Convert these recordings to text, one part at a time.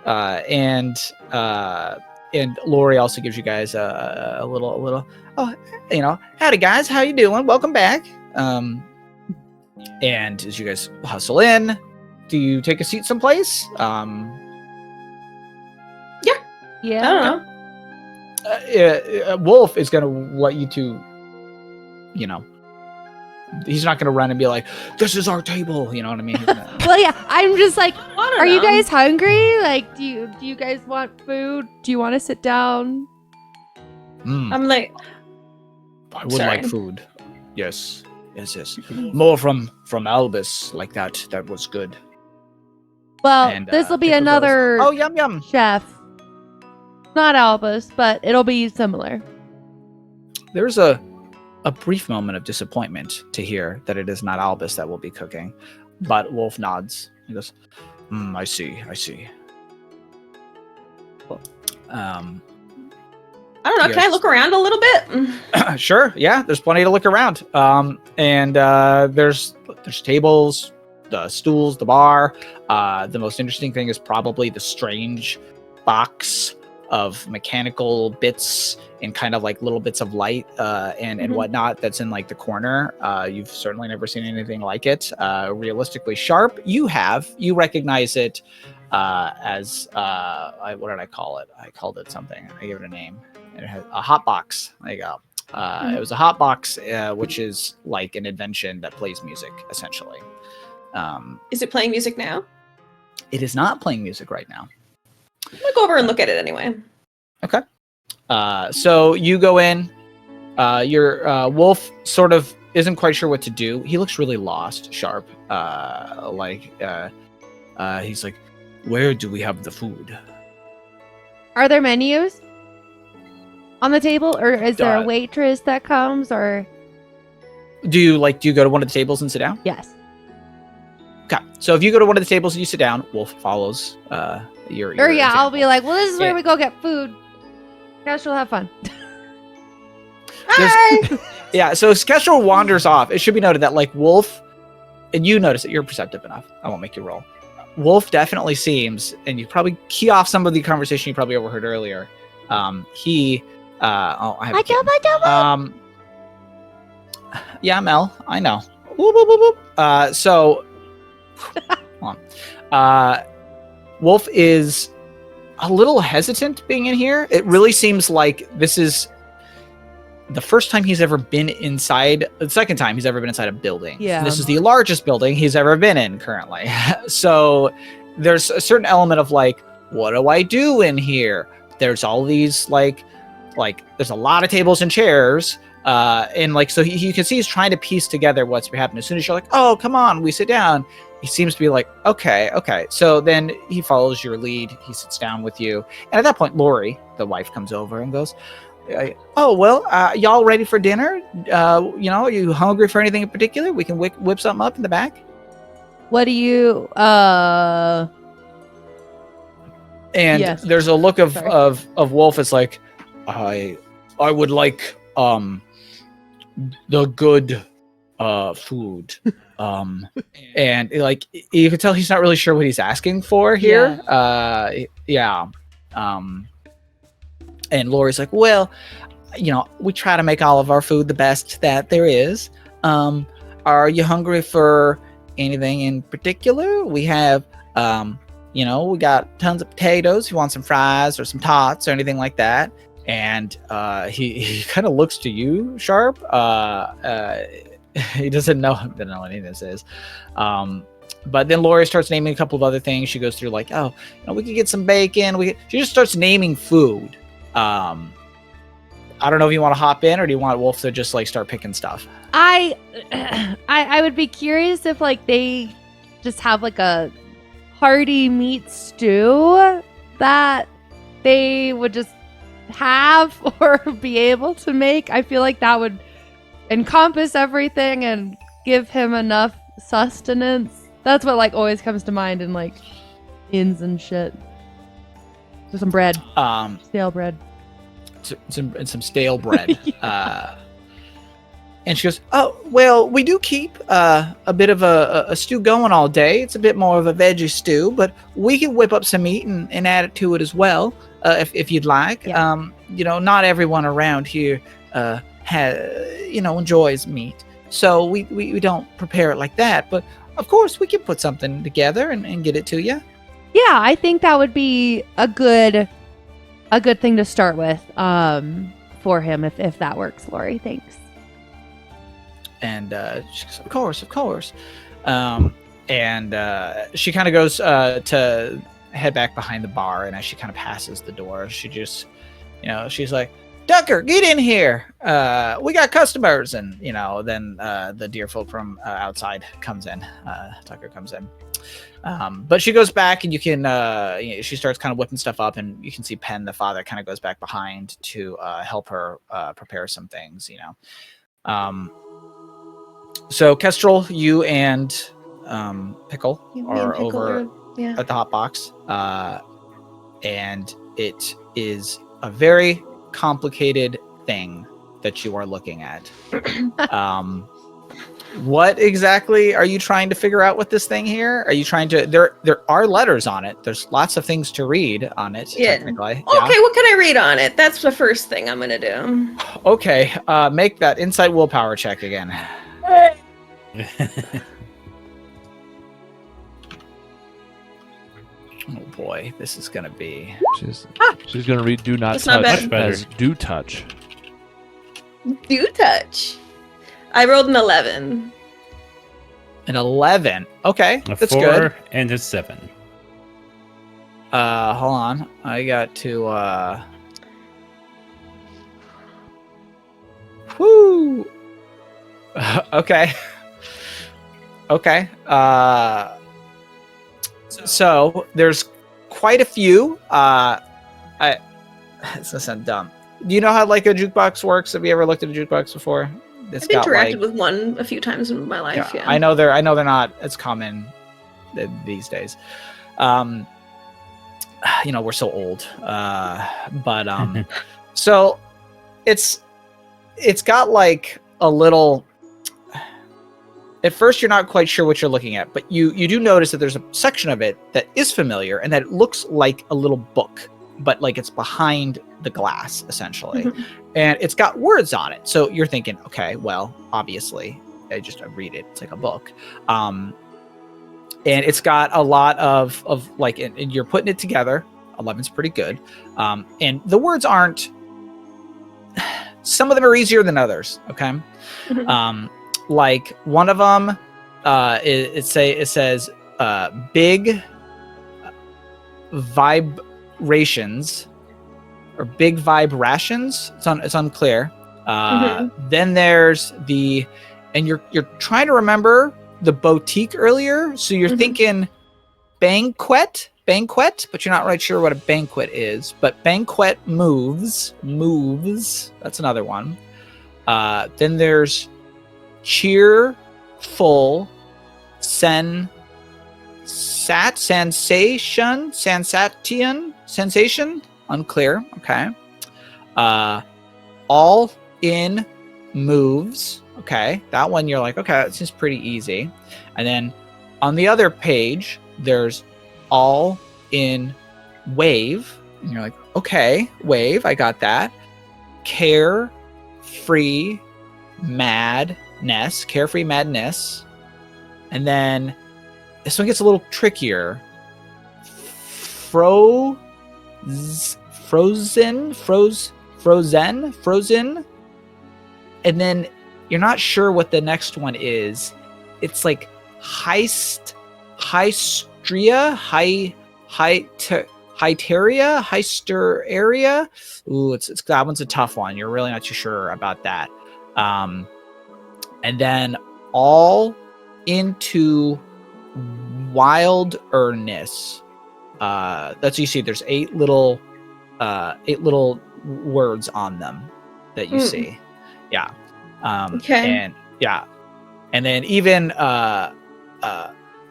and Lori also gives you guys a little. Oh, howdy guys, how you doing? Welcome back. And as you guys hustle in, do you take a seat someplace? Yeah. I don't know. Wolf is going to let you two, he's not going to run and be like, this is our table. You know what I mean? Well, yeah, I'm just like, I don't are you know. guys hungry? Like, do you guys want food? Do you want to sit down? I'm like, I would sorry. like food. Yes. More from Albus like that. That was good. Well, And, this will be Pickle another goes, oh, yum. chef. Not Albus, but it'll be similar. There's a brief moment of disappointment to hear that it is not Albus that will be cooking, but Wolf nods. He goes, I see. I don't know. Yes. Can I look around a little bit? Sure, yeah, there's plenty to look around. And there's tables, the stools, the bar. The most interesting thing is probably the strange box of mechanical bits and kind of like little bits of light and whatnot that's in like the corner. You've certainly never seen anything like it. Realistically sharp. You recognize it as what did I call it? I called it something. I gave it a name. It has a hot box. There you go. It was a hot box, which is like an invention that plays music essentially. Is it playing music now? It is not playing music right now. I'm gonna go over and look at it anyway. Okay. So you go in. Your Wolf sort of isn't quite sure what to do. He looks really lost, Sharp. He's like, where do we have the food? Are there menus on the table, or is there a waitress that comes, or? Do you go to one of the tables and sit down? Yes. Okay. So if you go to one of the tables and you sit down, Wolf follows your Or yeah, example. I'll be like, well, this is where we go get food. Guys, we'll have fun. Hi. Yeah, so Sketchel wanders off. It should be noted that like Wolf, and you notice that you're perceptive enough. I won't make you roll. Wolf definitely seems, and you probably key off some of the conversation you probably overheard earlier. Yeah, Mel, I know. Whoop, whoop, whoop, whoop. So, hold on. Wolf is a little hesitant being in here. It really seems like this is the first time he's ever been inside, the second time he's ever been inside a building. Yeah. And this is the largest building he's ever been in currently. So there's a certain element of like, what do I do in here? There's all these like there's a lot of tables and chairs. And like, so you can see he's trying to piece together what's happening. As soon as you're like, oh, come on, we sit down. He seems to be like, okay. So then he follows your lead. He sits down with you. And at that point, Lori, the wife, comes over and goes, oh, well, y'all ready for dinner? Are you hungry for anything in particular? We can whip something up in the back. What do you, And yes. there's a look of Wolf. It's like, I would like, the good food. And like you can tell he's not really sure what he's asking for here. Yeah. And Lori's like, well, we try to make all of our food the best that there is. Are you hungry for anything in particular? We have we got tons of potatoes. You want some fries or some tots or anything like that? And he kind of looks to you, Sharp. He doesn't know what any of this is. But then Lori starts naming a couple of other things. She goes through like, we could get some bacon. She just starts naming food. I don't know if you want to hop in or do you want Wolf to just like start picking stuff? I would be curious if like they just have like a hearty meat stew that they would just have or be able to make. I feel like that would encompass everything and give him enough sustenance. That's what like always comes to mind in like inns and shit. So some bread, stale bread, some stale bread. Yeah. And she goes, oh, well, we do keep a bit of a stew going all day. It's a bit more of a veggie stew, but we can whip up some meat and add it to it as well, if you'd like. Yeah. Not everyone around here enjoys meat. So we don't prepare it like that. But, of course, we can put something together and get it to you. Yeah, I think that would be a good thing to start with for him if that works, Lori. Thanks. And she goes, of course. And she kind of goes to head back behind the bar. And as she kind of passes the door, she just, she's like, Tucker, get in here. We got customers. And, then the deer folk from outside comes in. Tucker comes in. But she goes back and you can, she starts kind of whipping stuff up and you can see Penn, the father, kind of goes back behind to help her prepare some things, So Kestrel, you and Pickle are over at the hot box. And it is a very complicated thing that you are looking at. What exactly are you trying to figure out with this thing here? Are you trying to there are letters on it. There's lots of things to read on it, technically. Okay, what can I read on it? That's the first thing I'm gonna do. Okay, make that insight willpower check again. Oh boy, this is gonna be. She's gonna read "Do not That's not touch" bad. as "Do touch." Do touch. I rolled an 11. An 11. Okay, A that's 4 good. and a 7. Hold on. I got to Whoo. Okay. Okay. So there's quite a few. This doesn't sound dumb. Do you know how like a jukebox works? Have you ever looked at a jukebox before? It's I've interacted with one a few times in my life. Yeah, I know they're not as common these days. We're so old. But so it's got like a little. At first, you're not quite sure what you're looking at, but you do notice that there's a section of it that is familiar and that it looks like a little book, but like it's behind the glass, essentially. Mm-hmm. And it's got words on it. So you're thinking, okay, well, obviously, I read it. It's like a book. And it's got a lot of like, and you're putting it together. 11's pretty good. And the words aren't, some of them are easier than others, okay? Mm-hmm. Like one of them, it says big vibrations or big vibrations. It's unclear. Then there's and you're trying to remember the boutique earlier, so you're thinking banquet, but you're not right sure what a banquet is. But banquet moves. That's another one. Then there's cheerful sensation, unclear. Okay. All in moves. Okay. That one you're like, okay, that seems pretty easy. And then on the other page, there's all in wave. And you're like, okay, wave, I got that. Carefree madness. And then this one gets a little trickier. Frozen. And then you're not sure what the next one is. It's like hysteria. Ooh, it's that one's a tough one. You're really not too sure about that. And then all into wilderness. That's what you see. There's eight little words on them that you see. Yeah. Okay. And yeah. And then even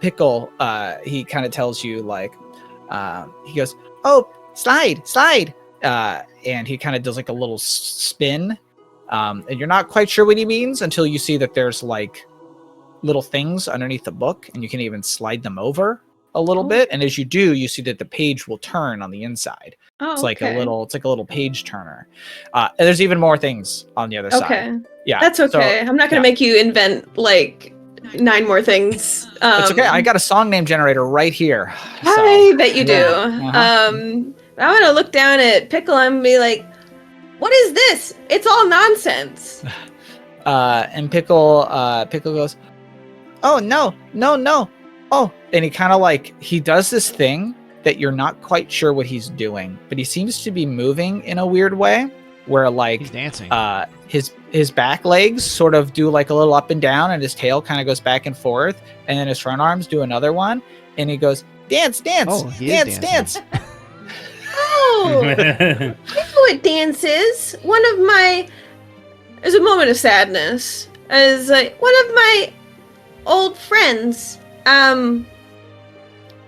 Pickle, he kind of tells you like, he goes, "Oh, slide," and he kind of does like a little spin, And you're not quite sure what he means until you see that there's like little things underneath the book, and you can even slide them over a little bit. And as you do, you see that the page will turn on the inside. Oh, It's like a little page turner. And there's even more things on the other side. Yeah, that's okay. I'm not gonna make you invent like 9 more things. It's okay. I got a song name generator right here. I bet you do. Uh-huh. I'm gonna look down at Pickle and be like, "What is this? It's all nonsense." And Pickle goes, "Oh no. Oh," and he kind of like he does this thing that you're not quite sure what he's doing, but he seems to be moving in a weird way, where like He's dancing. His back legs sort of do like a little up and down, and his tail kind of goes back and forth, and then his front arms do another one, and he goes dance, Oh, he is dance. Oh, I know what dance is. There's a moment of sadness. As like one of my old friends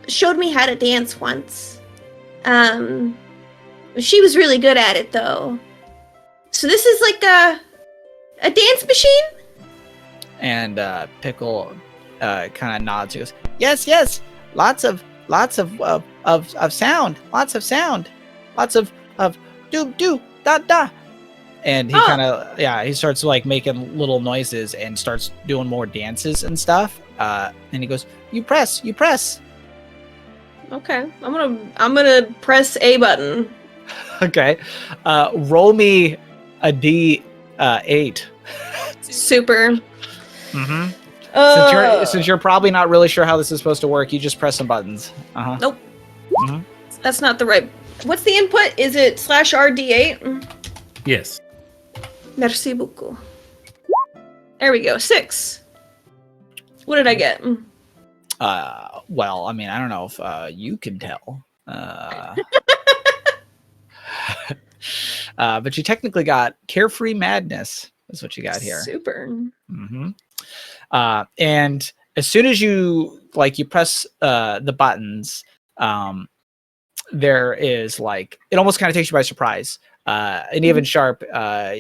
showed me how to dance once. She was really good at it though. So this is like a dance machine? And Pickle kind of nods. He goes, "Yes, lots of sound, lots of do da." And he kind of he starts like making little noises and starts doing more dances and stuff. And he goes, "You press." Okay, I'm gonna press A button. Okay, roll me a D8. Super. Mm-hmm. Since you're probably not really sure how this is supposed to work, you just press some buttons. Nope. Mm-hmm. That's not the right. What's the input? Is it /RD8? Yes. Merci beaucoup. There we go. 6. What did I get? Well, I mean, I don't know if you can tell. But you technically got Carefree Madness. That's what you got here. Super. Mm-hmm. And as soon as you press the buttons, there is like it almost kind of takes you by surprise. And even Sharp,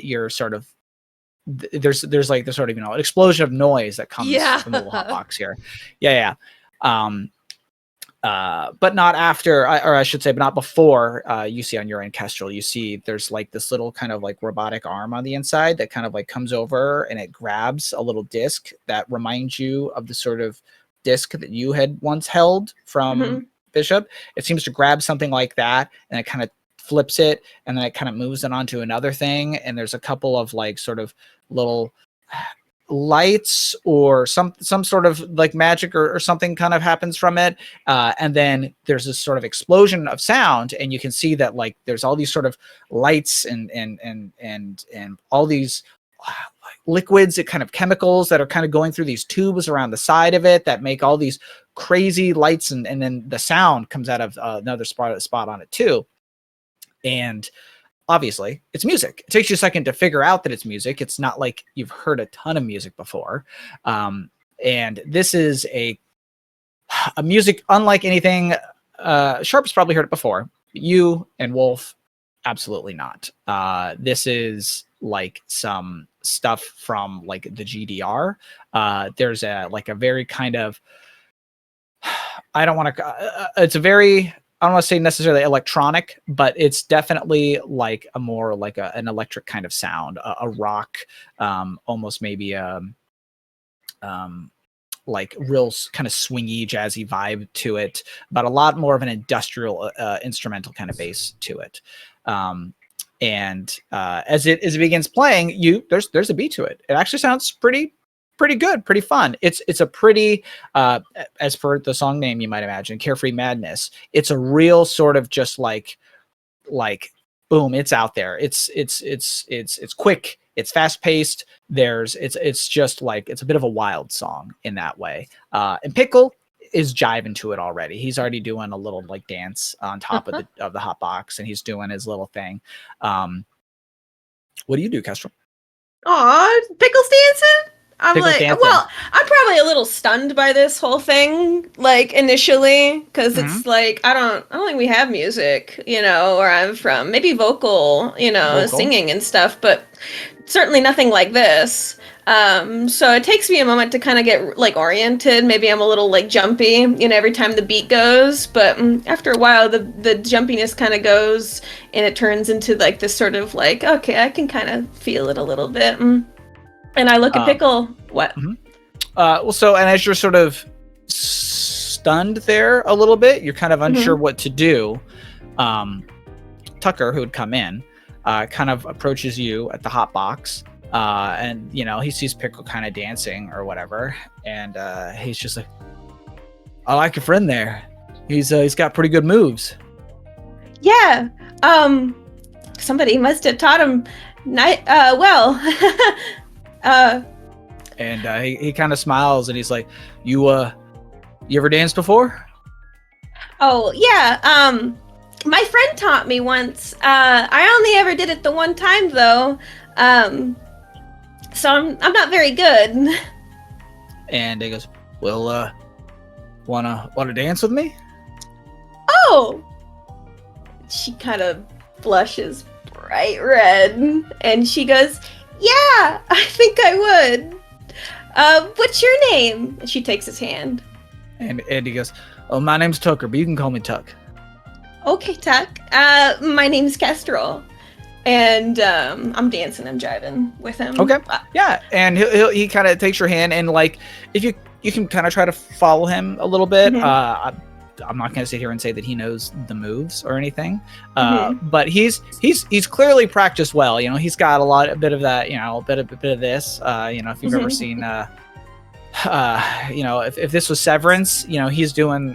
you're sort of there's like the sort of an explosion of noise that comes from the little hot box here. Yeah. But not after, or I should say, but not before you see on your end, Kestrel, you see there's like this little kind of like robotic arm on the inside that kind of like comes over and it grabs a little disc that reminds you of the sort of disc that you had once held from Bishop. It seems to grab something like that and it kind of flips it and then it kind of moves it onto another thing. And there's a couple of like sort of little lights or some sort of like magic or something kind of happens from it, and then there's this sort of explosion of sound, and you can see that like there's all these sort of lights and all these liquids, kind of chemicals that are kind of going through these tubes around the side of it that make all these crazy lights, and then the sound comes out of another spot on it too. And obviously, it's music. It takes you a second to figure out that it's music. It's not like you've heard a ton of music before. And this is a music unlike anything. Sharp's probably heard it before. You and Wolf, absolutely not. This is like some stuff from like the GDR. There's a very kind of, it's a very, I don't want to say necessarily electronic, but it's definitely like a more like an electric kind of sound, a rock, almost maybe like real kind of swingy, jazzy vibe to it, but a lot more of an industrial instrumental kind of bass to it. And as it begins playing, there's a beat to it. It actually sounds pretty good, pretty fun. It's a pretty, as per the song name, you might imagine, Carefree Madness. It's a real sort of just like boom, it's out there. It's quick. It's fast paced. It's just like, it's a bit of a wild song in that way. And Pickle is jiving to it already. He's already doing a little like dance on top of the hot box, and he's doing his little thing. What do you do, Kestrel? Aw, Pickle's dancing? I'm Pickle's like, dancing. well, I'm probably a little stunned by this whole thing, like initially, because it's like I don't think we have music, where I'm from. Maybe vocal, singing and stuff, but certainly nothing like this. So it takes me a moment to kind of get like oriented. Maybe I'm a little like jumpy, every time the beat goes. But after a while, the jumpiness kind of goes, and it turns into like this sort of like, okay, I can kind of feel it a little bit. And I look at Pickle. What? Well, so, and as you're sort of stunned there a little bit, you're kind of unsure what to do. Tucker, who had come in, kind of approaches you at the hot box, and he sees Pickle kind of dancing or whatever, and he's just like, "I like your friend there. He's got pretty good moves." Yeah. Somebody must have taught him. Well. And he kind of smiles and he's like, "You ever danced before?" Oh yeah. My friend taught me once. I only ever did it the one time though. So I'm not very good. And he goes, "Well, wanna dance with me?" Oh. She kind of blushes bright red, and she goes, "Yeah, I think I would. What's your name?" And she takes his hand. And he goes, "Oh, my name's Tucker, but you can call me Tuck." Okay, Tuck. My name's Kestrel. And I'm dancing, I'm jiving with him. Okay. Yeah, and he kind of takes your hand, and like if you can kind of try to follow him a little bit. I'm not going to sit here and say that he knows the moves or anything, but he's clearly practiced well. He's got a bit of that. A bit of this. If you've ever seen, if this was Severance, he's doing,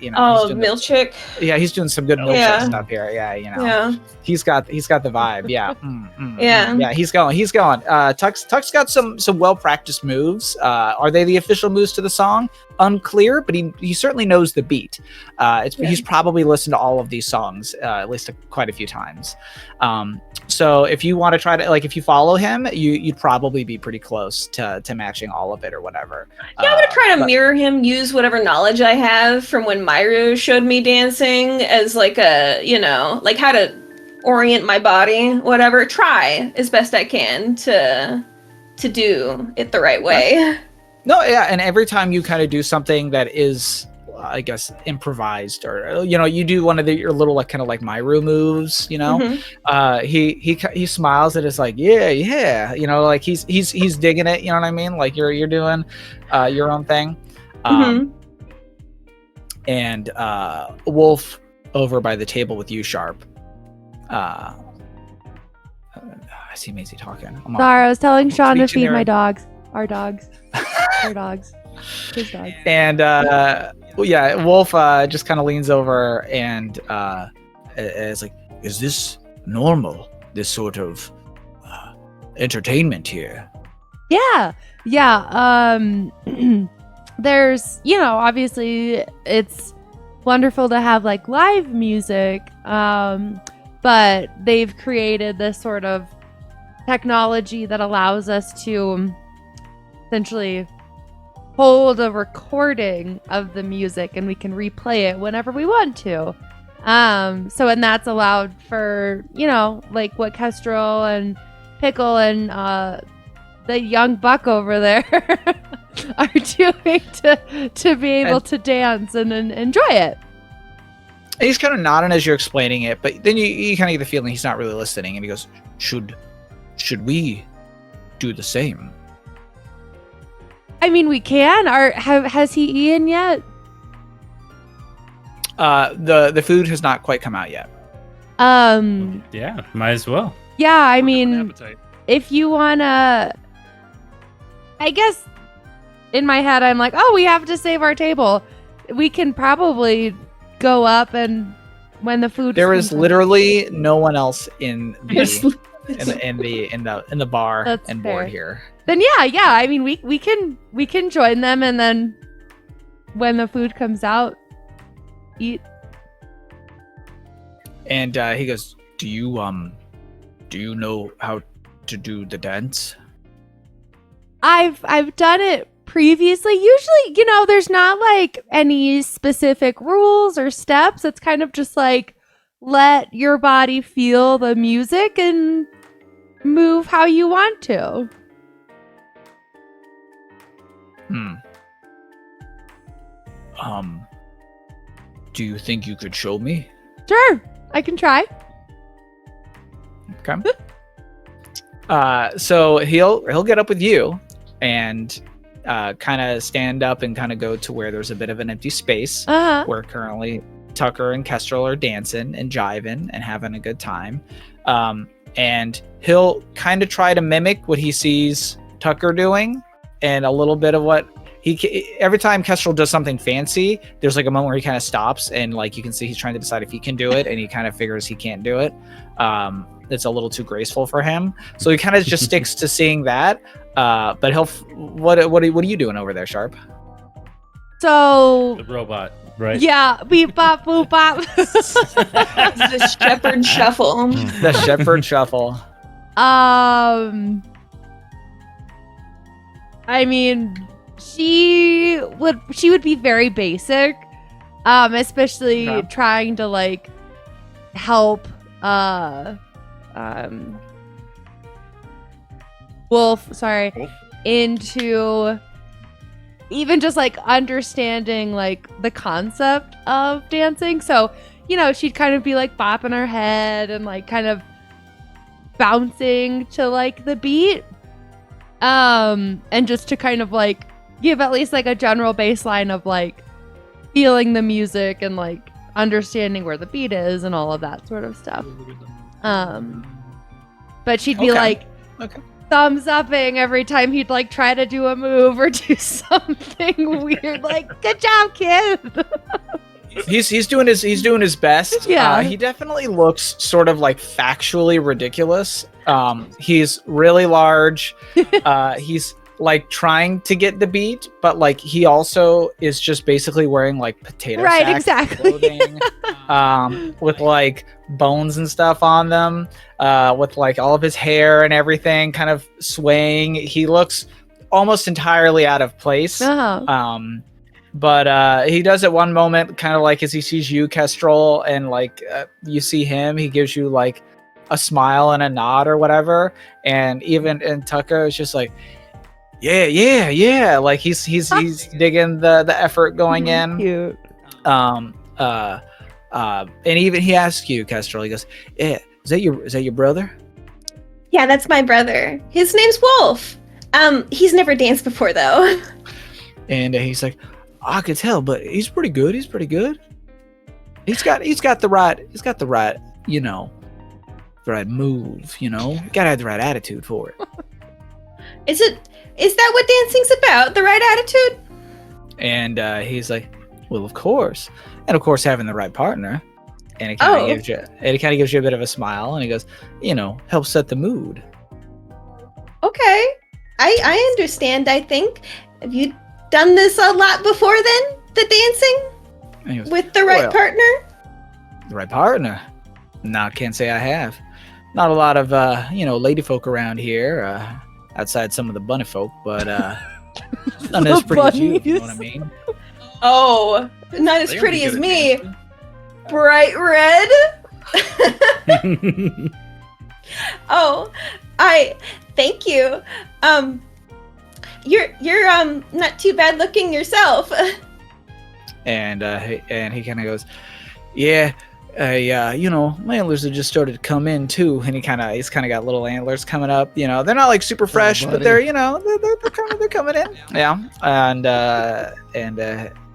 Milkshake. Yeah, he's doing some good milkshake stuff here. Yeah, he's got the vibe. Yeah, yeah, he's going. Tuck's got some well practiced moves. Are they the official moves to the song? Unclear, but he certainly knows the beat. He's probably listened to all of these songs at least quite a few times. So if you want to try to, like, if you follow him, you'd probably be pretty close to matching all of it or whatever. Yeah, I'm gonna try to mirror him, use whatever knowledge I have from when Myru showed me dancing as like like how to orient my body, whatever. Try as best I can to do it the right way. No, yeah, and every time you kind of do something that is, I guess, improvised, or you do one of your little like kind of like Myru moves, he smiles and is like, yeah, like he's digging it, you know what I mean? Like you're doing your own thing. And Wolf over by the table with you, Sharp. I see Maisie talking. Sorry, I was telling Sean to feed my dogs. Our dogs. Our dogs. His dogs. And Wolf just kind of leans over and is like, "Is this normal? This sort of entertainment here?" Yeah. There's, obviously it's wonderful to have like live music, but they've created this sort of technology that allows us to essentially hold a recording of the music, and we can replay it whenever we want to. And that's allowed for, like what Kestrel and Pickle and the young buck over there are doing to be able to dance and enjoy it. And he's kind of nodding as you're explaining it, but then you kind of get the feeling he's not really listening, and he goes, Should we do the same?" I mean, we can. Has he eaten yet? The food has not quite come out yet. Yeah, might as well. Yeah, I mean, if you wanna, I guess in my head I'm like, oh, we have to save our table. We can probably go up, and when the food there is literally no one else in the in the bar. That's and fair. Board here. Then yeah. I mean, we can join them, and then when the food comes out, eat. And he goes, Do you know how to do the dance?" I've done it previously. Usually, there's not like any specific rules or steps. It's kind of just like let your body feel the music and move how you want to. Do you think you could show me? Sure, I can try. Okay. So he'll get up with you and kind of stand up and kind of go to where there's a bit of an empty space where currently Tucker and Kestrel are dancing and jiving and having a good time. And he'll kind of try to mimic what he sees Tucker doing and a little bit of what every time Kestrel does something fancy, there's like a moment where he kind of stops and like you can see he's trying to decide if he can do it and he kind of figures he can't do it. It's a little too graceful for him. So he kind of just sticks to seeing that. But what are you doing over there, Sharp? So The robot, right? yeah, beep bop boop bop. The shepherd shuffle. The shepherd shuffle. I mean, she would be very basic, especially trying to like help Wolf into even just like understanding like the concept of dancing. So, she'd kind of be like bopping her head and like kind of bouncing to like the beat. And just to kind of like give at least like a general baseline of like feeling the music and like understanding where the beat is and all of that sort of stuff. But she'd be like thumbs upping every time he'd like try to do a move or do something weird, like good job, kid. He's doing his best. Yeah. He definitely looks sort of like factually ridiculous. He's really large. He's like trying to get the beat, but like he also is just basically wearing like potato sack clothing, with like bones and stuff on them, with like all of his hair and everything kind of swaying. He looks almost entirely out of place. But he does at one moment kind of like as he sees you, Kestrel, and like you see him, he gives you like a smile and a nod or whatever, and Tucker is just like yeah, like he's digging the effort going in. Cute. And even he asks you, Kestrel, he goes, is that your brother? Yeah, that's my brother. His name's Wolf. He's never danced before though. And he's like, I could tell, but he's pretty good. He's got the right, the right move, gotta have the right attitude for it. Is that what dancing's about? The right attitude? And he's like, well, of course. And of course, having the right partner. And it kind of gives you a bit of a smile. And he goes, help set the mood. Okay. I understand, I think. Have you done this a lot before then? The dancing? Goes, with the right partner? The right partner? No, can't say I have. Not a lot of, lady folk around here. Outside some of the bunny folk, but not as pretty as you, if you know what I mean. Oh, not as pretty as me. Bright red? Oh, thank you. You're not too bad looking yourself. And he kind of goes, yeah. My antlers have just started to come in too, and he's kind of got little antlers coming up. They're not like super fresh, but they're they're coming in. Yeah, and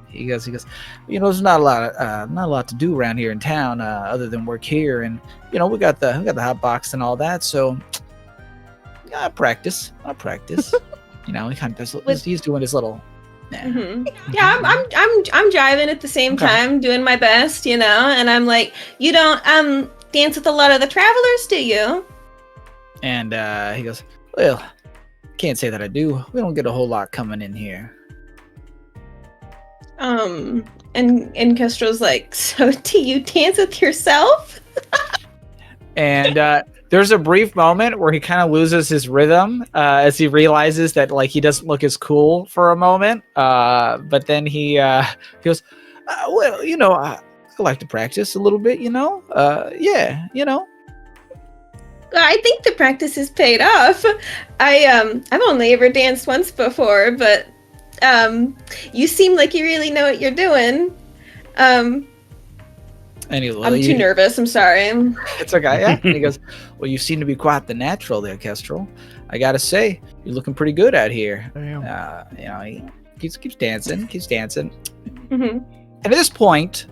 he goes, there's not a lot to do around here in town other than work here, and we got the hot box and all that. So I practice. He kind of does. He's doing his little. Yeah. Mm-hmm. Yeah, I'm jiving at the same time, doing my best, and I'm like, you don't dance with a lot of the travelers, do you? And he goes, well, can't say that I do. We don't get a whole lot coming in here. And Kestrel's like, so do you dance with yourself? And there's a brief moment where he kind of loses his rhythm as he realizes that like he doesn't look as cool for a moment. But then he goes, well, I like to practice a little bit, yeah, I think the practice has paid off. I've only ever danced once before, but you seem like you really know what you're doing. I'm too nervous. I'm sorry. It's okay. Yeah. And he goes, well, you seem to be quite the natural there, Kestrel. I gotta say, you're looking pretty good out here. He keeps dancing. Mm-hmm. And at this point,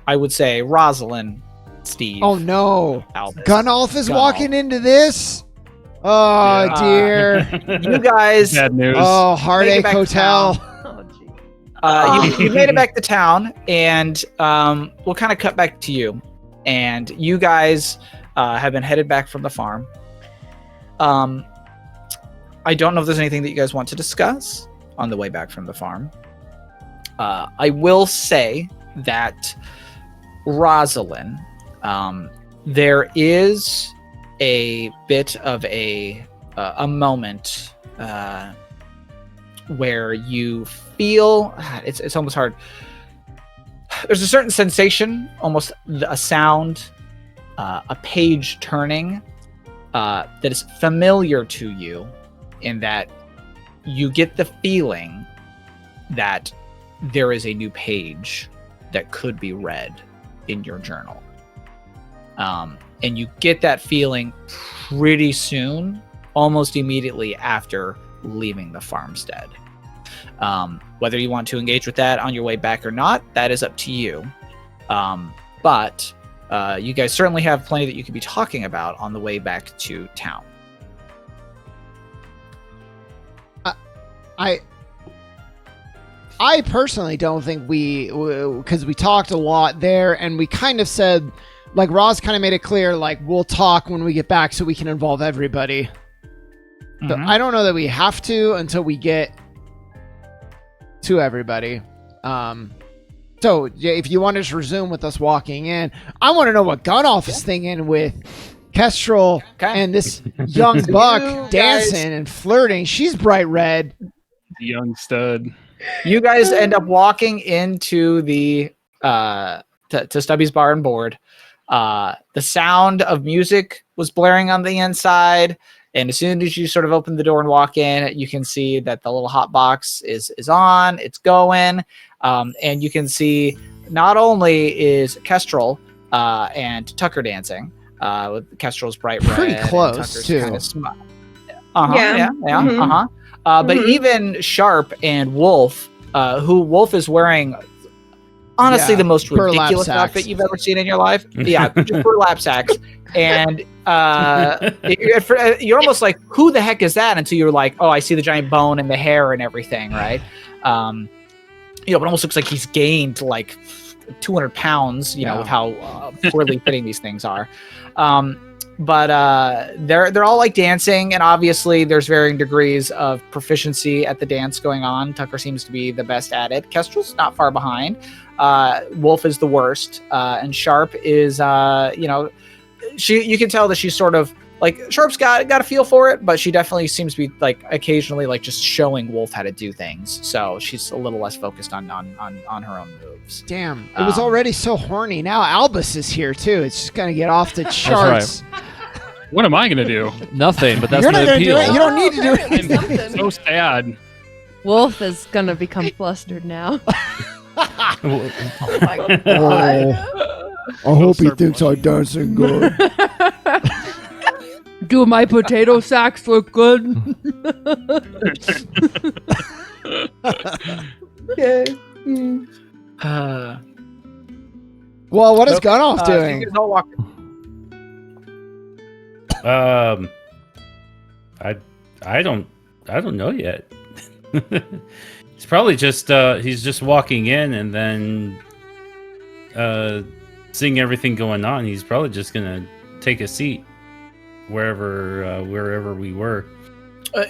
I would say Rosalind, Steve. Oh no! Albus. Gunnulf is walking into this. Oh dear! You guys. Bad news. Oh, Heartache Hotel. You made it back to town, and we'll kind of cut back to you. And you guys have been headed back from the farm. I don't know if there's anything that you guys want to discuss on the way back from the farm. I will say that Rosalind, there is a bit of a moment where you feel it's almost hard. There's a certain sensation, almost a sound, a page turning that is familiar to you, in that you get the feeling that there is a new page that could be read in your journal. And you get that feeling pretty soon, almost immediately after leaving the farmstead. Whether you want to engage with that on your way back or not, that is up to you. But you guys certainly have plenty that you could be talking about on the way back to town. I personally don't think because we talked a lot there, and we kind of said, like, Roz kind of made it clear, like, we'll talk when we get back so we can involve everybody. So I don't know that we have to until we get to everybody. So if you want to just resume with us walking in, I want to know what Gunnulf is thinking with Kestrel and this young buck dancing and flirting. She's bright red. Young stud. You guys end up walking into the to Stubby's Bar and Board. The sound of music was blaring on the inside, and as soon as you sort of open the door and walk in, you can see that the little hot box is on, it's going, and you can see not only is Kestrel and Tucker dancing, with Kestrel's bright red, pretty close Tucker's too. Kind of but even Sharp and Wolf, who Wolf is wearing, honestly, the most ridiculous outfit you've ever seen in your life. Yeah, just burlap sacks. And you're almost like, who the heck is that? Until you're like, oh, I see the giant bone and the hair and everything, right? It almost looks like he's gained like 200 pounds, with how poorly fitting these things are. But they're all like dancing, and obviously there's varying degrees of proficiency at the dance going on. Tucker seems to be the best at it. Kestrel's not far behind. Wolf is the worst, and Sharp is, you can tell that she's sort of like, Sharp's got a feel for it, but she definitely seems to be like occasionally like just showing Wolf how to do things. So she's a little less focused on her own moves. Damn, it was already so horny. Now Albus is here too. It's just gonna get off the charts. Right. What am I gonna do? Nothing, but that's You're not the gonna appeal. do it. You don't need to do anything. I'm so sad. Wolf is gonna become flustered now. Oh my god. I hope he thinks I'm dancing good. Do my potato sacks look good? Okay. Well, what is Gunnulf doing? I don't know yet. It's probably just he's just walking in and then seeing everything going on. He's probably just gonna take a seat wherever we were.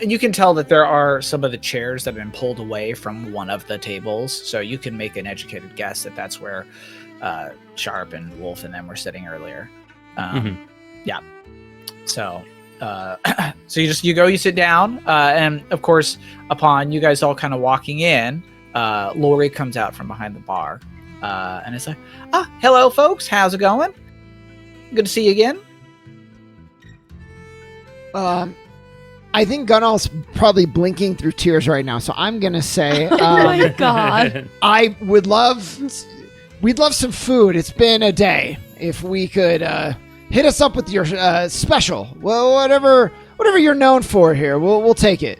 You can tell that there are some of the chairs that have been pulled away from one of the tables, so you can make an educated guess that that's where Sharp and Wolf and them were sitting earlier. Yeah. So, so you sit down, and of course, upon you guys all kind of walking in, Lori comes out from behind the bar, and it's like, hello, folks, how's it going? Good to see you again. I think Gunnall's probably blinking through tears right now, so I'm gonna say, Oh my god. we'd love some food. It's been a day. If we could hit us up with your special, well, whatever you're known for here, we'll take it.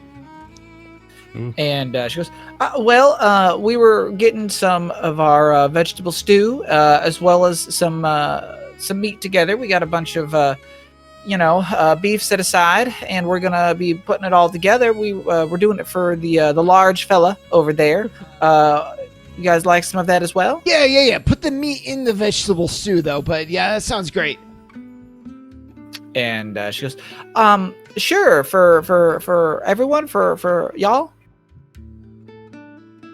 And she goes, we were getting some of our vegetable stew, as well as some meat together. We got a bunch of beef set aside, and we're gonna be putting it all together. We're doing it for the large fella over there. You guys like some of that as well? Yeah. Put the meat in the vegetable stew, though. But yeah, that sounds great. And she goes, sure, for everyone, for y'all.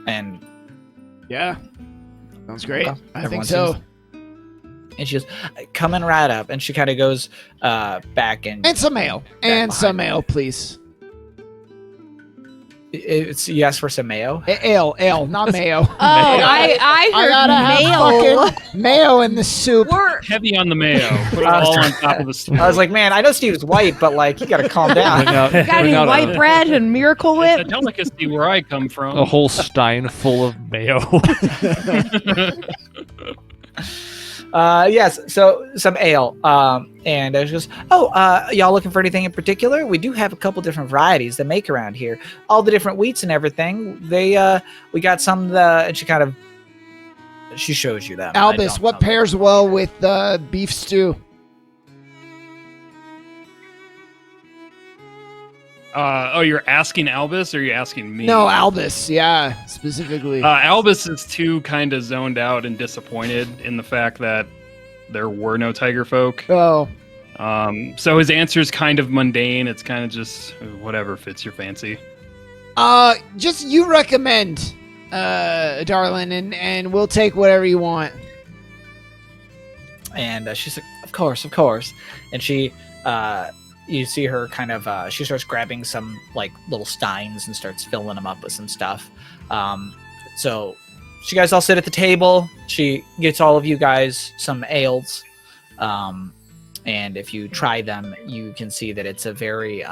And Yeah, sounds great. Okay. I Everyone think so. seems- And she goes, coming right up, and she kind of goes back and And some ale. And some ale, please. it's yes for some mayo. Ale, not mayo. Oh, I I heard gotta have mail. fucking mayo in the soup. We're Heavy on the mayo. Put it I was all trying- on top of the stew. I was like, man, I know Steve's white, but like, you gotta calm Bring down. out, Got bring any out white bread and Miracle It's a Whip? delicacy where I come from. a whole stein full of mayo. Yes, so some ale. And she goes, y'all looking for anything in particular? We do have a couple different varieties that make around here. All the different wheats and everything. We got some, and she shows you them. I Albus, don't what know. pairs well with beef stew? You're asking Albus or are you asking me? No, Albus. Yeah, specifically. Albus is too kind of zoned out and disappointed in the fact that there were no tiger folk. Oh, So his answer is kind of mundane. It's kind of just whatever fits your fancy. just you recommend, darling, and we'll take whatever you want. And she's like, of course. And she, you see her kind of, she starts grabbing some like little steins and starts filling them up with some stuff. So you guys all sit at the table. She gets all of you guys some ales. And if you try them, you can see that it's a very,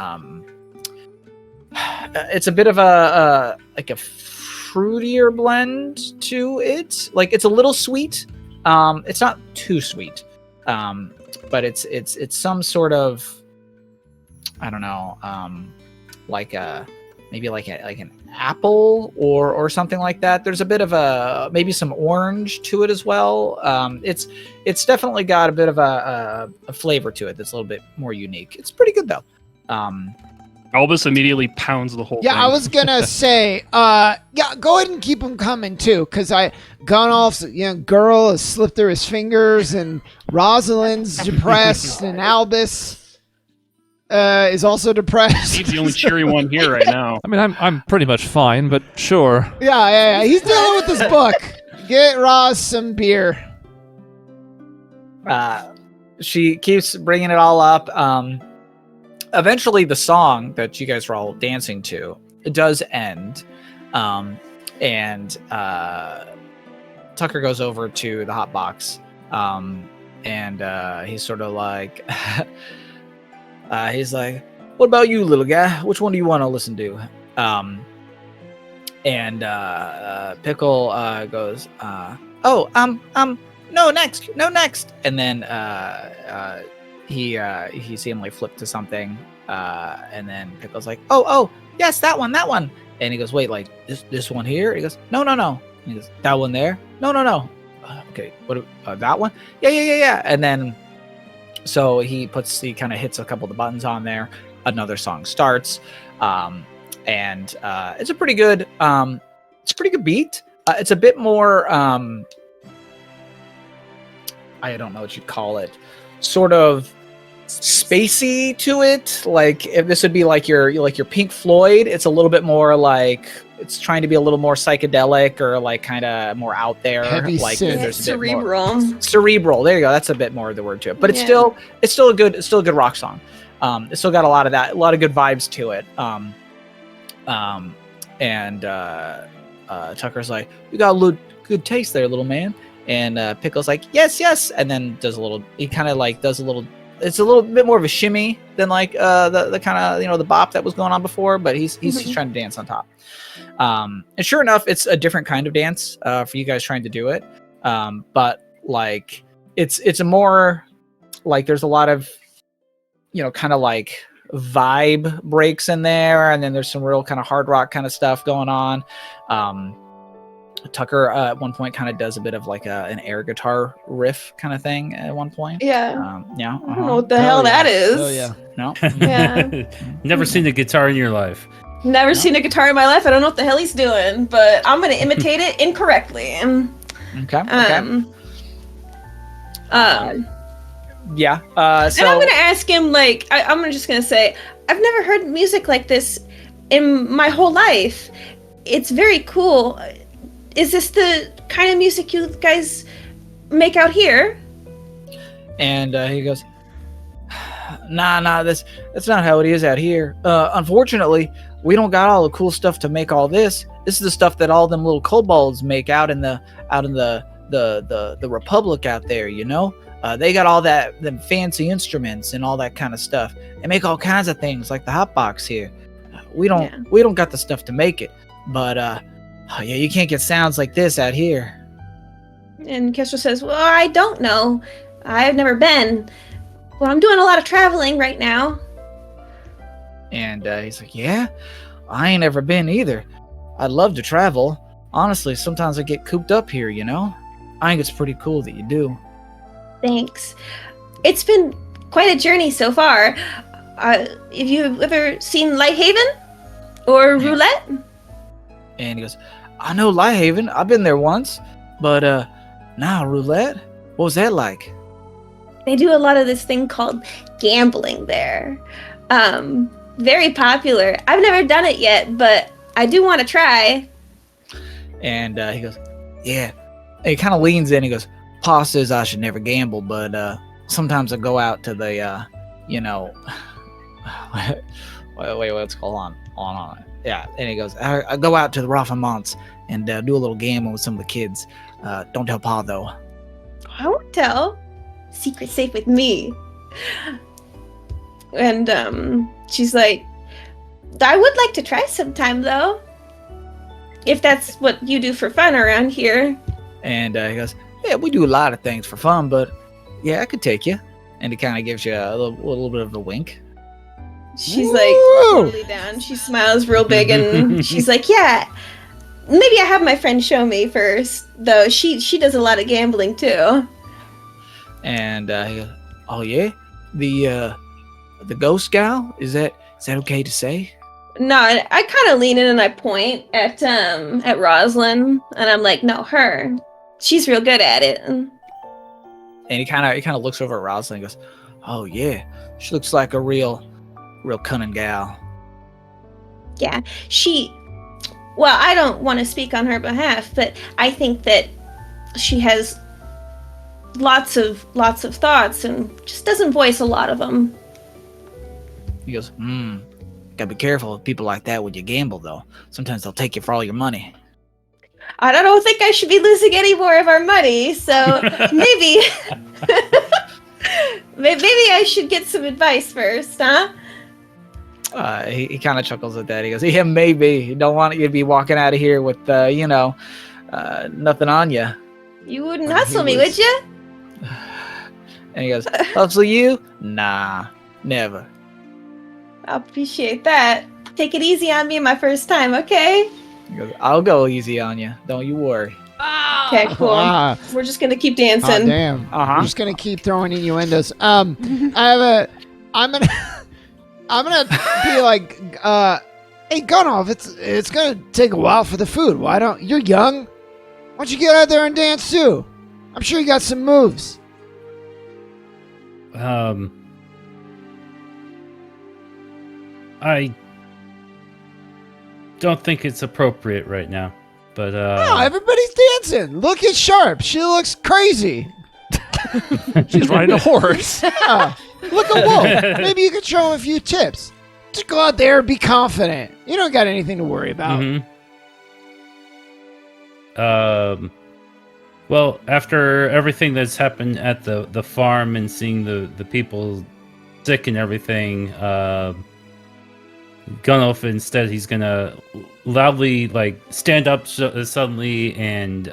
it's a bit of a fruitier blend to it. Like it's a little sweet. It's not too sweet. But it's some sort of, I don't know, maybe like an apple or something like that. There's a bit of maybe some orange to it as well. It's definitely got a bit of a flavor to it that's a little bit more unique. It's pretty good though. Albus immediately pounds the whole thing. Yeah, I was gonna say, go ahead and keep them coming too, because Gunnolf's girl has slipped through his fingers, and Rosalind's depressed, and Albus is also depressed. He's the only cheery one here right now. I mean, I'm pretty much fine, but sure. Yeah. He's dealing with this book. Get Roz some beer. She keeps bringing it all up. Eventually, the song that you guys were all dancing to, it does end. And Tucker goes over to the hot box. And he's sort of like, he's like, what about you, little guy? Which one do you want to listen to? And Pickle goes, no, next. And then he seemingly flipped to something, and then Pickle's like, oh, yes, that one. And he goes, wait, like this one here? He goes, no. And he goes, that one there? No. Okay, what? That one? Yeah. And then so he kind of hits a couple of the buttons on there. Another song starts, and it's a pretty good beat. It's a bit more, I don't know what you'd call it, sort of spacey to it. Like if this would be like your Pink Floyd, it's a little bit more like it's trying to be a little more psychedelic or like kind of more out there. Heavy like synth. there's a bit more Cerebral. cerebral. There you go. That's a bit more of the word to it. But it's Yeah. still a good rock song. It's still got a lot of that, a lot of good vibes to it. Tucker's like, you got a little good taste there, little man. And Pickle's like, yes, and then does a little. He kind of like does a little. It's a little bit more of a shimmy than like the kind of the bop that was going on before, but he's trying to dance on top. And sure enough, it's a different kind of dance for you guys trying to do it. But like it's a more like there's a lot of kind of like vibe breaks in there, and then there's some real kind of hard rock kind of stuff going on. Tucker at one point kind of does a bit of like an air guitar riff kind of thing at one point. Yeah. Yeah. I don't know what the hell that is. Oh yeah. No. Yeah. Never seen a guitar in your life. Never seen a guitar in my life. I don't know what the hell he's doing, but I'm gonna imitate it incorrectly. Okay. Yeah. So and I'm gonna ask him like I'm just gonna say I've never heard music like this in my whole life. It's very cool. Is this the kind of music you guys make out here? And he goes, nah, that's not how it is out here. Unfortunately, we don't got all the cool stuff to make all this. This is the stuff that all them little kobolds make out in the Republic out there, They got all them fancy instruments and all that kind of stuff. They make all kinds of things like the hotbox here. We don't got the stuff to make it. But yeah, you can't get sounds like this out here. And Kester says, well, I don't know. I've never been. Well, I'm doing a lot of traveling right now. And he's like, yeah, I ain't ever been either. I'd love to travel. Honestly, sometimes I get cooped up here, I think it's pretty cool that you do. Thanks. It's been quite a journey so far. Have you ever seen Lighthaven? Or Roulette? And he goes, I know Lighthaven. I've been there once. But, Roulette? What was that like? They do a lot of this thing called gambling there. Very popular. I've never done it yet, but I do want to try. And he goes, yeah. And he kind of leans in. He goes, Pa says I should never gamble, but sometimes I go out to the, wait, what's called on? Yeah. And he goes, I go out to the Raffamonts and do a little gambling with some of the kids. Don't tell Pa, though. I won't tell. Secret safe with me. And she's like, I would like to try sometime, though. If that's what you do for fun around here. And he goes, yeah, we do a lot of things for fun, but yeah, I could take you. And he kind of gives you a little bit of a wink. She's like totally down. She smiles real big and she's like, yeah, maybe I have my friend show me first, though. She does a lot of gambling too. And he goes, oh yeah, the ghost gal, is that okay to say? No, I kind of lean in and I point at Rosalind, and I'm like, no, her. She's real good at it. And he kind of looks over at Rosalind and goes, oh yeah, she looks like a real cunning gal. Yeah, well, I don't want to speak on her behalf, but I think that she has lots of thoughts and just doesn't voice a lot of them. He goes, gotta be careful with people like that when you gamble, though. Sometimes they'll take you for all your money. I don't think I should be losing any more of our money, so maybe I should get some advice first, huh? He kind of chuckles at that. He goes, yeah, maybe. You don't want you to be walking out of here with, nothing on you. You wouldn't hustle me, would you? And he goes, hustle you? Nah, never. I appreciate that. Take it easy on me my first time, okay? He goes, I'll go easy on you. Don't you worry. Okay, cool. We're just gonna keep dancing. Oh, damn. I'm just gonna keep throwing innuendos. I'm gonna be like, hey, Gunnoff, it's gonna take a while for the food. You're young. Why don't you get out there and dance too? I'm sure you got some moves. I don't think it's appropriate right now. But Oh, everybody's dancing. Look at Sharp. She looks crazy. She's riding a horse. Yeah. Look at Wolf. Maybe you could show him a few tips. Just go out there and be confident. You don't got anything to worry about. Well, after everything that's happened at the farm and seeing the people sick and everything, Gunolf instead he's gonna loudly stand up suddenly and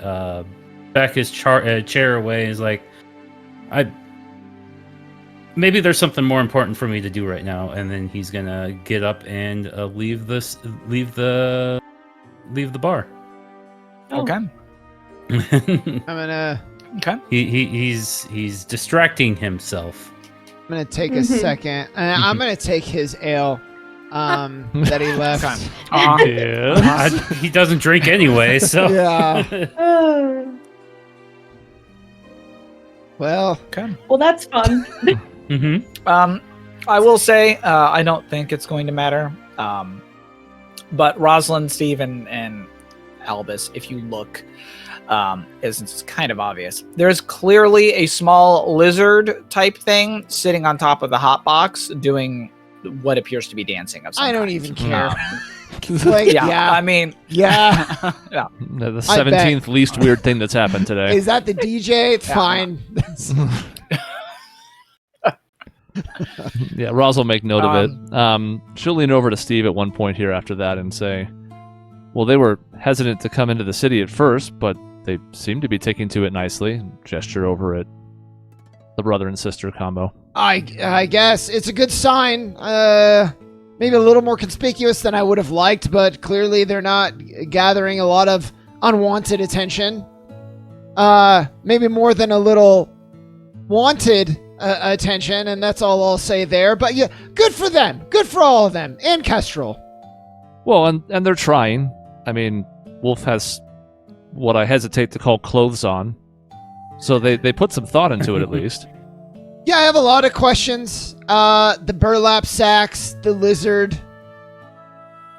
back his chair away. And is like, maybe there's something more important for me to do right now. And then he's gonna get up and leave the bar. Okay. I'm gonna Okay. He's distracting himself. I'm gonna take a second. And I'm gonna take his ale that he left. Yes. He doesn't drink anyway, so Yeah. Well, Okay. Well, that's fun. I will say I don't think it's going to matter. But Rosalind, Steve, and Albus, if you look, it's kind of obvious. There's clearly a small lizard type thing sitting on top of the hot box doing what appears to be dancing of some I don't kind. even care. Yeah, I mean, Yeah. yeah. The I bet. 17th least weird thing that's happened today. Is that the DJ? It's fine. Yeah, Roz will make note of it. She'll lean over to Steve at one point here after that and say, well, they were hesitant to come into the city at first, but they seem to be taking to it nicely. Gesture over at the brother and sister combo. I guess it's a good sign. Maybe a little more conspicuous than I would have liked, but clearly they're not gathering a lot of unwanted attention. Maybe more than a little wanted attention, and that's all I'll say there. But yeah, good for them. Good for all of them. And Kestrel. Well, and they're trying. I mean, Wolf has what I hesitate to call clothes on. So they put some thought into it at least. Yeah, I have a lot of questions. The burlap sacks, the lizard.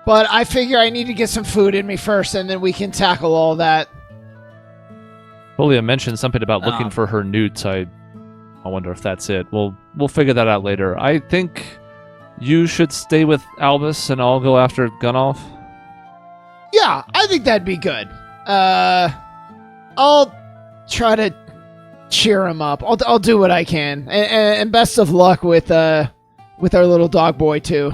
But I figure I need to get some food in me first, and then we can tackle all that. Julia mentioned something about looking for her newts. I wonder if that's it. We'll figure that out later. I think you should stay with Albus, and I'll go after Gunolf. Yeah, I think that'd be good. I'll try to cheer him up. I'll do what I can, and best of luck with our little dog boy too.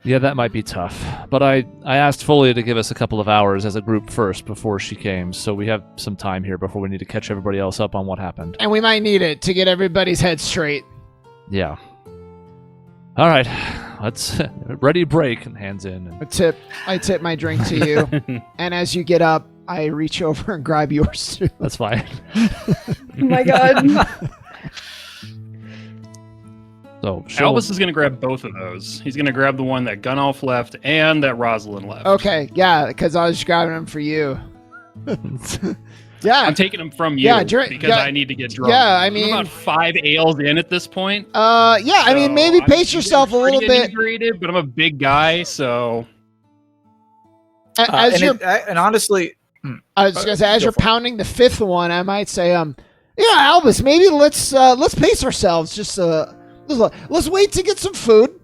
Yeah, that might be tough. But I asked Folia to give us a couple of hours as a group first before she came, so we have some time here before we need to catch everybody else up on what happened. And we might need it to get everybody's head straight. Yeah. All right, let's ready break and hands in. And... I tip my drink to you, and as you get up, I reach over and grab yours too. That's fine. Oh my god. So Albus is going to grab both of those. He's going to grab the one that Gunolf left and that Rosalind left. Okay, yeah, because I was grabbing them for you. Yeah, I'm taking them from you Yeah, because yeah, I need to get drunk. yeah, I mean- I'm about 5 ales in at this point. yeah, I mean, maybe I'm pace yourself a little pretty bit. inebriated, but I'm a big guy, so As you're, and honestly, I was gonna say, as go you're for it. pounding the fifth one, I might say, yeah, Albus, maybe let's pace ourselves. Just let's wait to get some food.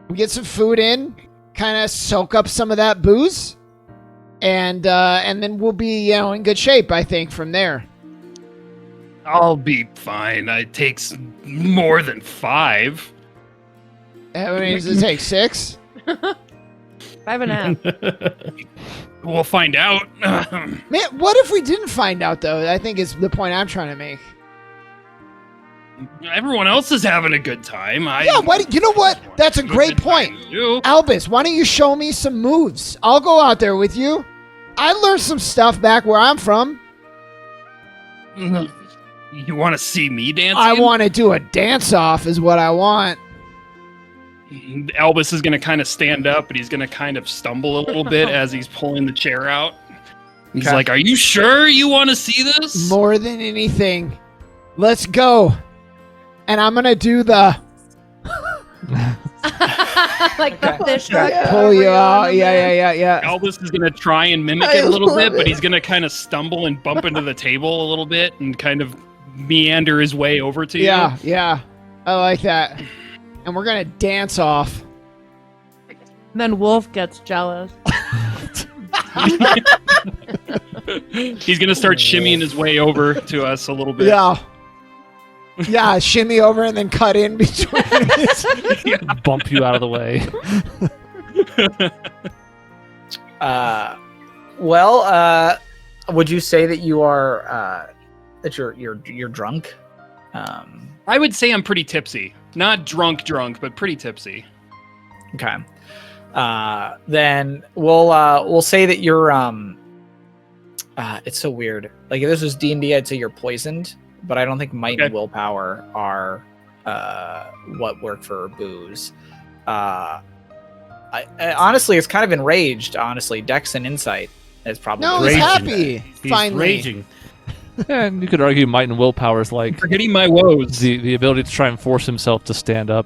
We get some food in, kind of soak up some of that booze, and then we'll be in good shape. I think from there. I'll be fine. It takes more than 5. How many does it take? 6? 5.5. We'll find out. Man, what if we didn't find out though? I think is the point I'm trying to make. Everyone else is having a good time. Yeah, you know what? That's a great point. Albus, why don't you show me some moves? I'll go out there with you. I learned some stuff back where I'm from. You want to see me dancing? I want to do a dance-off is what I want. Albus is going to kind of stand up, but he's going to kind of stumble a little bit as he's pulling the chair out. He's Okay. like, "Are you sure you want to see this?" More than anything. Let's go. And I'm going to do the... like the fish hook. Pull you out. Yeah. Albus is gonna try and mimic it a little bit, but he's gonna kind of stumble and bump into the table a little bit and kind of meander his way over to you. Yeah. I like that. And we're gonna dance off. And then Wolf gets jealous. He's gonna start shimmying his way over to us a little bit. Yeah, shimmy over and then cut in between. Bump you out of the way. Would you say that you are that you're drunk? I would say I'm pretty tipsy. Not drunk, but pretty tipsy. Okay. Then we'll say that you're it's so weird. Like if this was D&D, I'd say you're poisoned, but I don't think might and willpower are what work for booze. I honestly, it's kind of enraged. Honestly, Dex and Insight is probably No, he's happy. He's Finally. raging. And you could argue might and willpower is like Forgetting my woes. the ability to try and force himself to stand up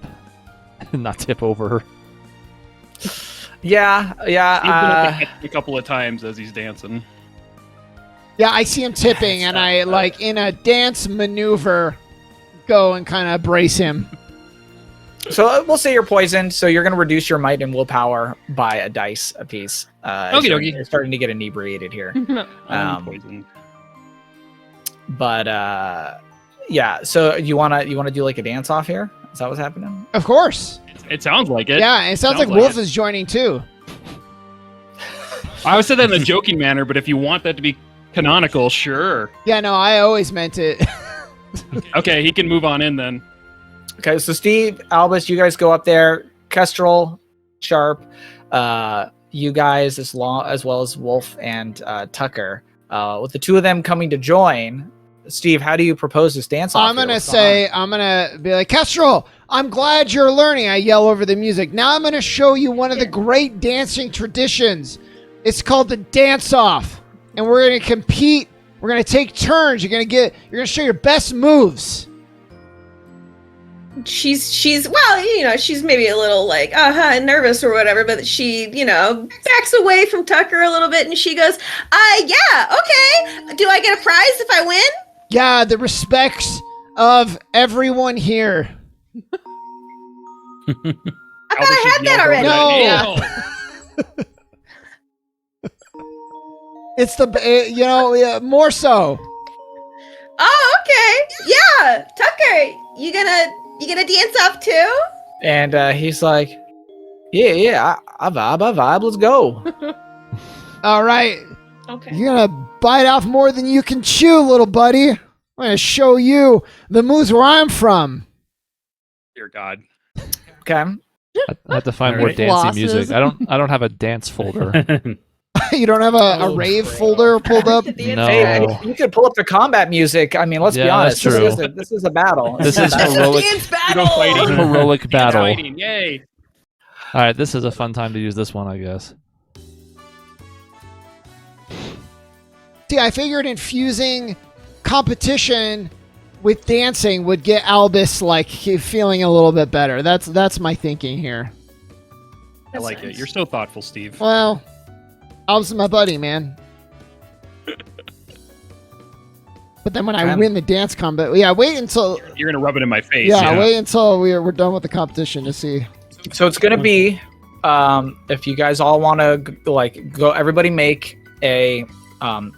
and not tip over. Yeah. He's been a couple of times as he's dancing. Yeah, I see him tipping, and I, like, in a dance maneuver, go and kind of brace him. So we'll say you're poisoned, so you're going to reduce your might and willpower by a dice apiece. You're starting to get inebriated here. I'm poisoned. But yeah, so you wanna do like a dance off here? Is that what's happening? Of course. It sounds like it. Yeah, it sounds like Wolf is joining too. I said that in a joking manner, but if you want that to be canonical, sure. Yeah, no, I always meant it. Okay, he can move on in then. Okay, so Steve, Albus, you guys go up there. Kestrel, Sharp, you guys as well as Wolf and Tucker. With the two of them coming to join, Steve, how do you propose this dance off? I'm going to be like, Kestrel, I'm glad you're learning. I yell over the music. Now I'm going to show you one of the great dancing traditions. It's called the dance off. And we're going to compete. We're going to take turns. You're going to show your best moves. She's well, she's maybe a little like nervous or whatever, but she backs away from Tucker a little bit and she goes, yeah, okay, do I get a prize if I win? Yeah, the respects of everyone here. I thought I had that already. No. It's more so. Oh, okay. Yeah, Tucker, you gonna dance off too? And he's like, yeah, I vibe. Let's go. All right. Okay. You're gonna bite off more than you can chew, little buddy. I'm gonna show you the moves where I'm from. Dear God. Okay. I have to find more Alright. dancey Losses. music. I don't have a dance folder. You don't have a rave folder pulled up? No. Hey, you could pull up the combat music. I mean, let's be Yeah, honest. that's true. This is a battle. This is heroic, Dance Go battle. fighting. heroic battle. Fighting. Yay. All right, this is a fun time to use this one, I guess. See, I figured infusing competition with dancing would get Albus like feeling a little bit better. That's my thinking here. I like it. You're so thoughtful, Steve. Well, Albus is my buddy, man. But then when I win the dance combat, wait until You're gonna rub it in my face. wait until we're done with the competition to see. So it's gonna be, if you guys all want to go, everybody make a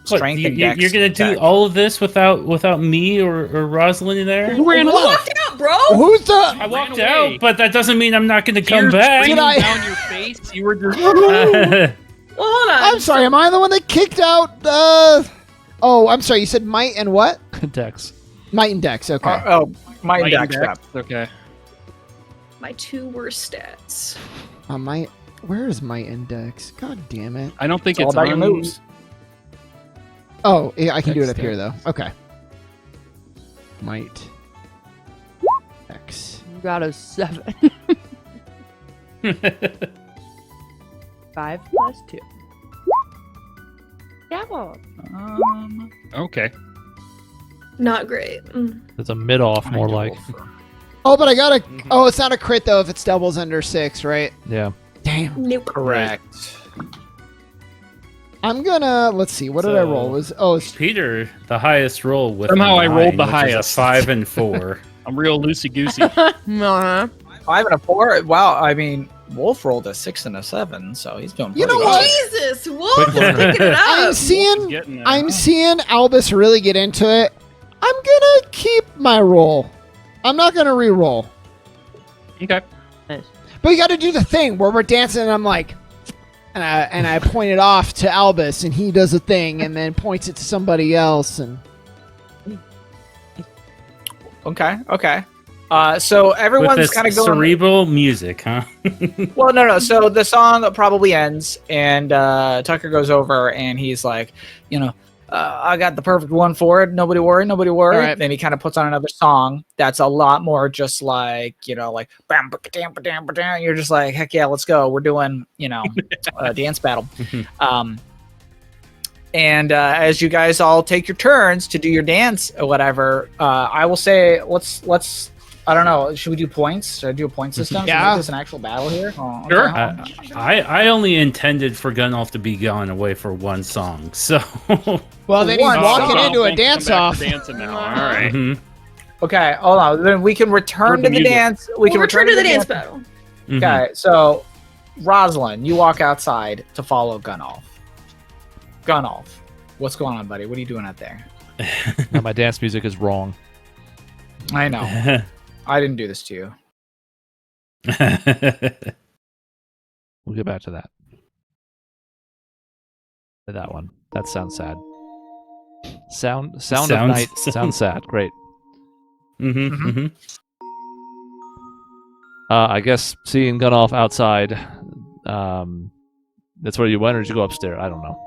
strength and dex. You're gonna do check. all of this without me or Rosalind in there? You ran Who off. walked out, bro? Who's the? I walked out, but that doesn't mean I'm not gonna come Tears back. streaming Did I- down your face. You were just. Well, hold on. I'm sorry. Am I the one that kicked out? Oh, I'm sorry. You said might and what? Dex. Might and dex. Okay. My Light dex. index. Okay. My two worst stats. Might. Where is might and dex? God damn it. I don't think It's all it's about your on- moves. Oh, yeah, I can do it up Dex here though. Okay. Might. X. You got a 7. 5 plus 2. Devil. Okay. Not great. It's a mid-off, more like. Oh, but I got a. Oh, it's not a crit though if it's doubles under 6, right? Yeah. Damn. Nope. Correct. I'm gonna. Let's see. What did I roll? It's Peter, the highest roll with Somehow I rolled the which is a highest. 5 and 4. I'm real loosey goosey. 5 and a 4. Wow. I mean, Wolf rolled a 6 and a 7, so he's doing. You know pretty what? good. Jesus, Wolf, picking it up. I'm seeing Albus really get into it. I'm gonna keep my roll. I'm not gonna re-roll. Okay. But you got to do the thing where we're dancing, and I'm like, and I point it off to Albus, and he does a thing, and then points it to somebody else, and Okay. So With everyone's this kind of going. cerebral music, huh? Well, no. So the song probably ends, and Tucker goes over, and he's like, I got the perfect one for it. Nobody worry. All right. Then he kind of puts on another song that's a lot more just like, like bam, ba-da-dam, ba-dam, ba-dam. You're just like, heck yeah, let's go. We're doing, a dance battle. And as you guys all take your turns to do your dance or whatever, I will say, let's. I don't know. Should we do points? Should I do a point system? Should we Yeah. make this an actual battle here? Oh, Sure. okay. I only intended for Gunoff to be gone away for one song, so. well, then he's One walking song. into a Come dance back off. to dancing now. All right. Mhm. Okay, hold on. Then we can return Heard to the the music. dance. We We'll can return to the dance battle. Mhm. Okay, so Rosalind, you walk outside to follow Gunoff. Gunoff, what's going on, buddy? What are you doing out there? Now my dance music is wrong. I know. I didn't do this to you. We'll get back to that. That one. That sounds sad. Sound of Sounds- night sounds sad. Great. Mhm. I guess seeing Gunoff outside. That's where you went, or did you go upstairs? I don't know.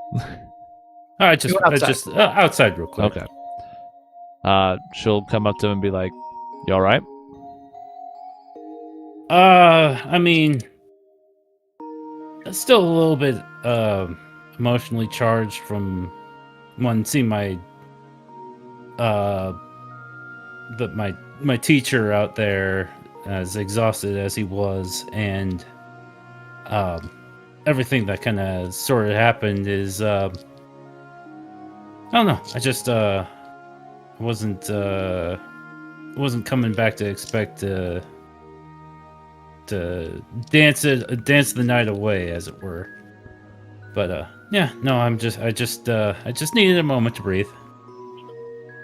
I You went just outside real quick. Okay. She'll come up to him and be like, "You all right?" I mean, still a little bit emotionally charged from seeing my my teacher out there, as exhausted as he was, and everything that kind of sort of happened is I don't know. I just wasn't coming back to expect to dance the night away, as it were. But yeah, no, I just needed a moment to breathe.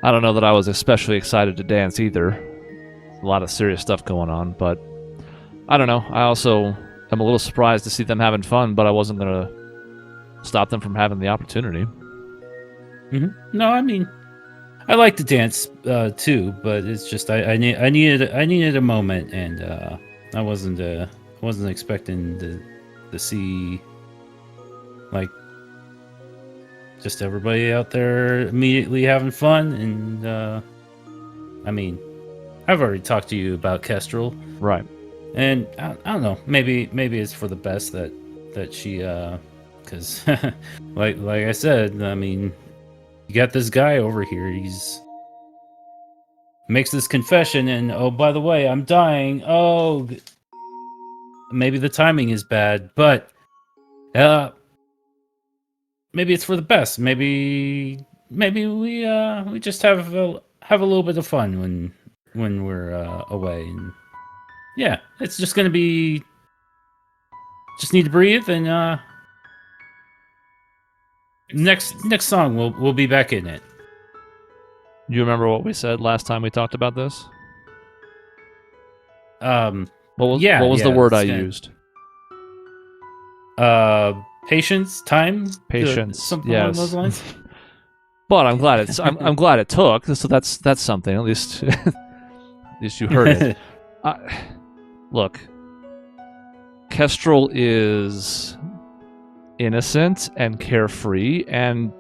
I don't know that I was especially excited to dance either. A lot of serious stuff going on, but I don't know. I also am a little surprised to see them having fun, but I wasn't gonna stop them from having the opportunity. No, I mean, I like to dance too, but it's just I needed a moment, and I wasn't expecting to see like just everybody out there immediately having fun. And I mean, I've already talked to you about Kestrel, Right. and I don't know, maybe it's for the best that she because like I said, I mean, you got this guy over here, he's makes this confession, and oh, by the way, I'm dying. Oh, maybe the timing is bad, but maybe it's for the best. Maybe we just have a little bit of fun when we're away, and yeah, it's just gonna be just need to breathe, and next song we'll be back in it. You remember what we said last time we talked about this? What was the word I it's gonna- used? Patience, time, Patience. something Yes. along those lines. But I'm glad I'm glad it took. So that's something. At least at least you heard it. Look, Kestrel is innocent and carefree, and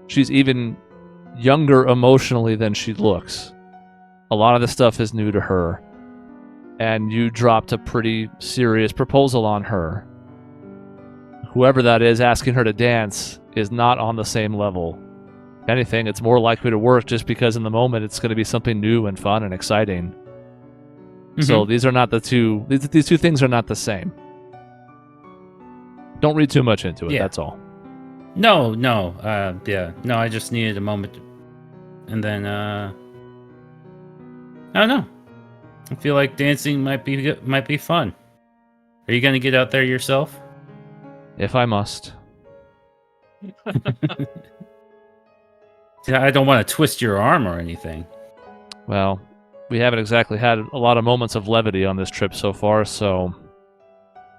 she's even younger emotionally than she looks. A lot of the stuff is new to her, and you dropped a pretty serious proposal on her. Whoever that is asking her to dance is not on the same level. If anything, it's more likely to work just because in the moment it's going to be something new and fun and exciting. So these are not the two. These two things are not the same. Don't read too much into it. Yeah. That's all. No. Yeah. No, I just needed a moment, and then I don't know. I feel like dancing might be fun. Are you gonna get out there yourself? If I must. I don't want to twist your arm or anything. Well, we haven't exactly had a lot of moments of levity on this trip so far, so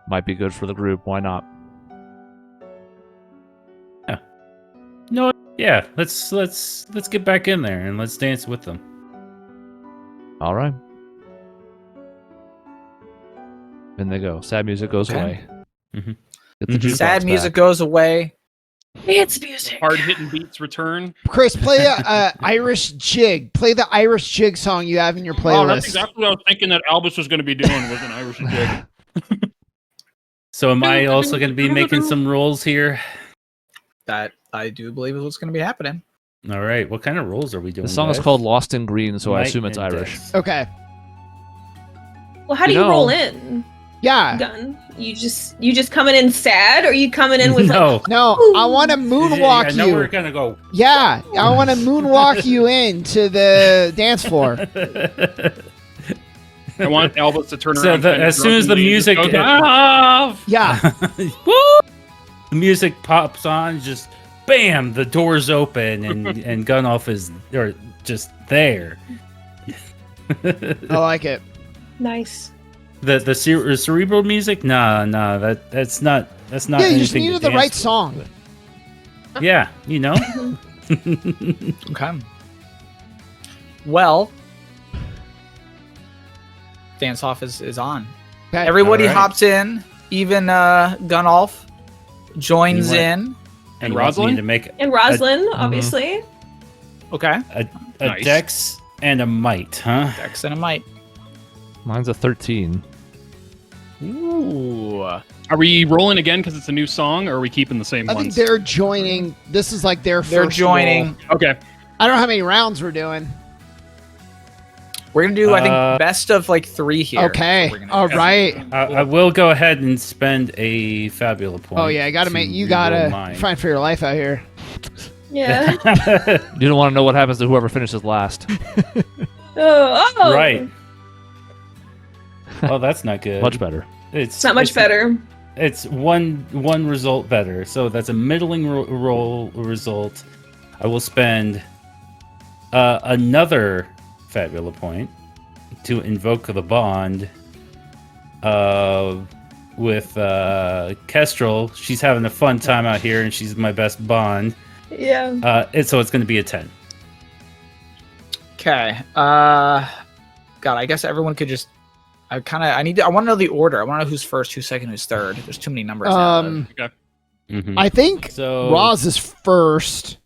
might be good for the group. Why not? No, yeah. Let's get back in there and let's dance with them. All right. In they go. Sad music goes Okay. away. Mhm. Get the jukebox Sad back. music goes away. Dance music. Hard hitting beats return. Chris, play a Irish jig. Play the Irish jig song you have in your Oh, playlist. that's exactly what I was thinking that Albus was going to be doing, was an Irish jig. So am I also going to be making some rolls here? That I do believe is what's going to be happening. All right. What kind of rolls are we doing? The song is guys? called Lost in Green, so I Might assume it's and Irish. Dex. Okay. Well, how do You you know- roll in, Yeah. Gun? You just coming in sad, or you coming in with No. No, I want to moonwalk I know we're you. gonna go. Yeah, I want to moonwalk you into the dance floor. I want Albus to turn So around. the- kinda as soon as the drunkenly and just music- goes, "Ah!" Yeah. Woo! The music pops on, just bam, the doors open, and Gunoff is just there. I like it. nice. The cerebral music, nah, that's not Yeah, you just anything to needed the dance right with. song. Yeah, you know. Okay. Well, dance off is on. Okay. Everybody Alright. hops in. Even Gunolf joins You want- in. And You want me Rosalind? to make And Roslyn, obviously. Okay. a Nice. dex and a might, huh? Dex and a might. Mine's a 13. Ooh. Are we rolling again because it's a new song, or are we keeping the same I think ones? they're joining. This is like their They're first joining. roll. Okay. I don't know how many rounds we're doing. We're gonna do, I Uh, think, best of like 3 here. Okay. We're gonna All do. right. I will go ahead and spend a Fabula point. Oh yeah, I gotta to make. You reroll gotta mine. find for your life out here. Yeah. You don't want to know what happens to whoever finishes last. oh. Right. Oh, that's not good. Much better. It's not much better. It's one result better. So that's a middling roll result. I will spend another Fabula point to invoke the bond with Kestrel. She's having a fun time out here, and she's my best bond. Yeah. So it's going to be a 10. Okay. God, I guess everyone could just. I want to know the order. I want to know who's first, who's second, who's third. There's too many numbers. now. Okay. Mhm. I think So Roz is first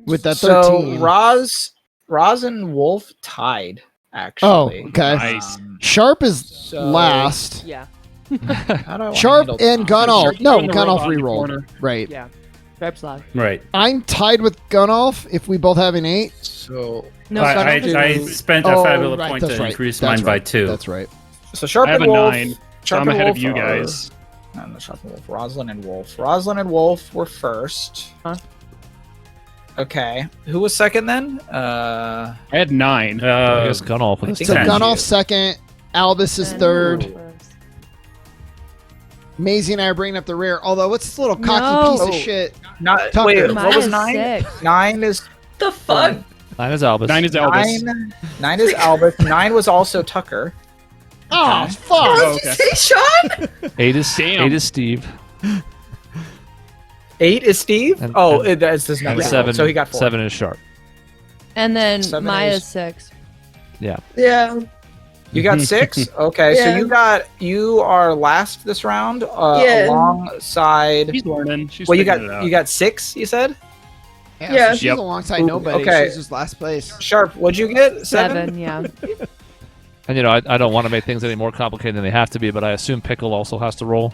with that So 13. Roz and Wolf tied. Oh, Actually. okay. Nice. Sharp is So- last. Yeah. How do I Sharp handle and this? Gunolf. Sharp's No, doing the Gunolf robot in the rerolled. corner. Right. Yeah. Sharp's last. right. I'm tied with Gunolf if we both have an 8. So No, I Gunolf is I last. spent a Oh, Fabula right, point that's to right. increase That's mine by right. 2. That's right. Sharp I have and a Wolf. 9. Sharp I'm and ahead of Wolf you are- guys. No, not Sharp and Wolf. Roslyn and Wolf. Roslyn and Wolf were first. Huh? Okay. Who was second then? I had 9. I guess Gunolf I with think So 10. Gunolf second. Albus is And third. first. Maisie and I are bringing up the rear. Although, what's this little cocky No. piece of Oh. shit? Not Tucker. wait. Mine What was is 9? 6. 9 is The fuck? 9 is Albus. 9 is Albus. 9 is Albus. 9 was also Tucker. Oh, Okay. fuck. What Oh, did you okay. say, Sean? 8 is Damn. 8 is Steve. 8 is Steve. And- Oh, and- that's his number. And 7. So he got 4. 7 is Sharp. And then 7 Maya's is- 6. Yeah. You got 6. Okay, so Yeah. you are last this round. Yeah. Alongside. She's learning. She's Well, you figuring it out. got 6. You said. Yeah. So she's Yep. alongside Ooh, nobody. okay. She's just last place. Sharp. What'd you get? 7. 7, yeah. And I don't want to make things any more complicated than they have to be, but I assume Pickle also has to roll.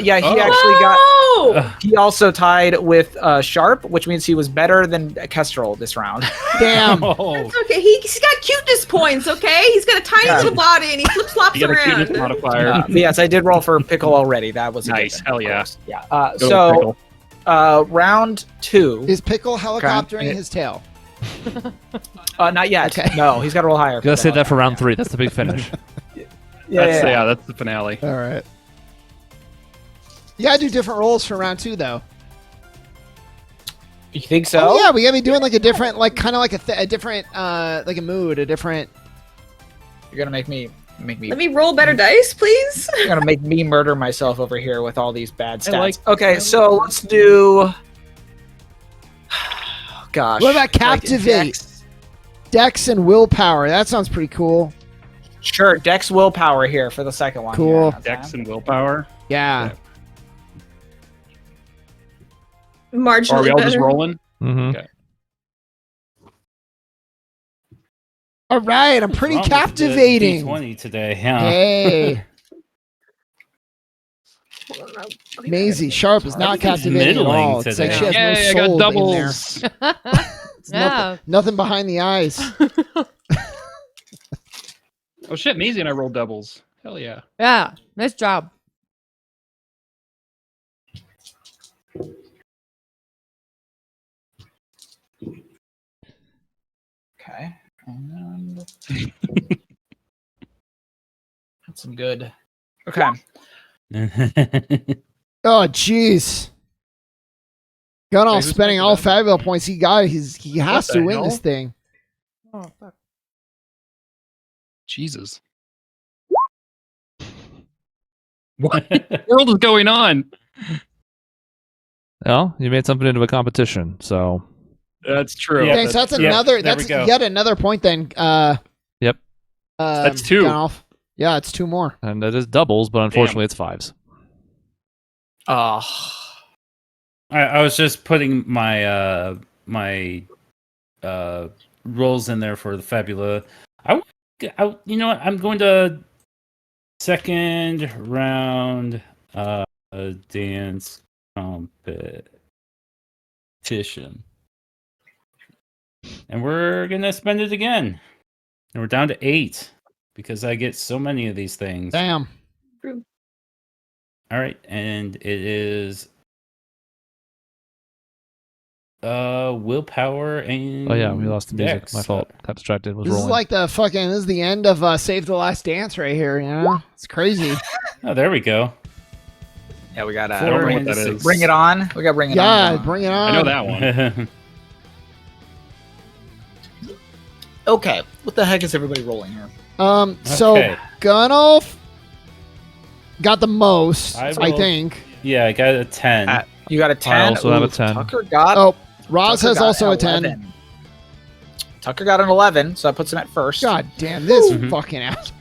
Yeah, he Oh. actually got. Oh! He also tied with Sharp, which means he was better than Kestrel this round. Damn. Oh, It's okay. He's got cuteness points, okay? He's got a tiny Yeah. little body and he flip flops You got a cuteness around. modifier. But yes, I did roll for Pickle already. That was a Nice. given, Hell of yeah. course. Yeah. Go So Pickle. round 2. Is Pickle helicoptering Okay. his tail? Not yet. Okay. No, he's got to roll higher. Gotta save that for round 3. That's the big finish. Yeah. That's the finale. All right. You gotta do different rolls for round 2, though. You think so? Oh yeah, we gotta be doing like a different, like kind of like a different, like a mood, a different. You're gonna make me. Let me roll better dice, please. You're gonna make me murder myself over here with all these bad I stats. like- Okay, so let's do. Gosh. What about like Captivate? Dex. Dex and willpower. That sounds pretty cool. Sure, Dex willpower here for the second one. Cool. Here. Dex and willpower. Yeah. Marginally Or are we all just better. rolling? Mm-hmm. Okay. All right, I'm pretty what's wrong with the captivating. D20 today, huh? Hey, Maisie Sharp is not Everything's captivating at all. middling It's like today. she has Yay, no I soul got in there. doubles. It's Yeah. nothing behind the eyes. Oh shit, Maisie and I rolled doubles. Hell yeah. Yeah. Nice job. Okay. And... That's some good. Okay. Oh, jeez. Gun all Wait, who's spending making all that? Fabula points he got. He has What to the win this hell? thing. Oh, fuck. Jesus. What world is going on? Well, you made something into a competition, so That's true. Yeah, Thanks. That's yeah, another. there That's we go. yet another point. Then. Yep. That's 2. Gunolf. Yeah, it's 2 more. and that is doubles, but unfortunately it's 5s. Oh. I was just putting my rolls in there for the Fabula. You know what? I'm going to second round dance competition, and we're gonna spend it again, and we're down to 8 because I get so many of these things. Damn. All right, and it is willpower and Oh yeah, we lost the music. Dex. My fault. Got distracted. Was This rolling. is like the fucking. This is the end of Save the Last Dance right here. You know, it's crazy. Oh, there we go. Yeah, we got I don't know 4 what and that 6. is. Bring it on. We got bring it on. Yeah, going. bring it on. I know that one. Okay. What the heck is everybody rolling here? So Okay. Gunolf got the most, I I rolled- think. Yeah, I got a 10. You got a 10. also have a Ooh, 10. Tucker got. Oh, Roz Tucker has got also a 10. 11. Tucker got an 11, so that puts him at first. God damn this Mhm. fucking ass.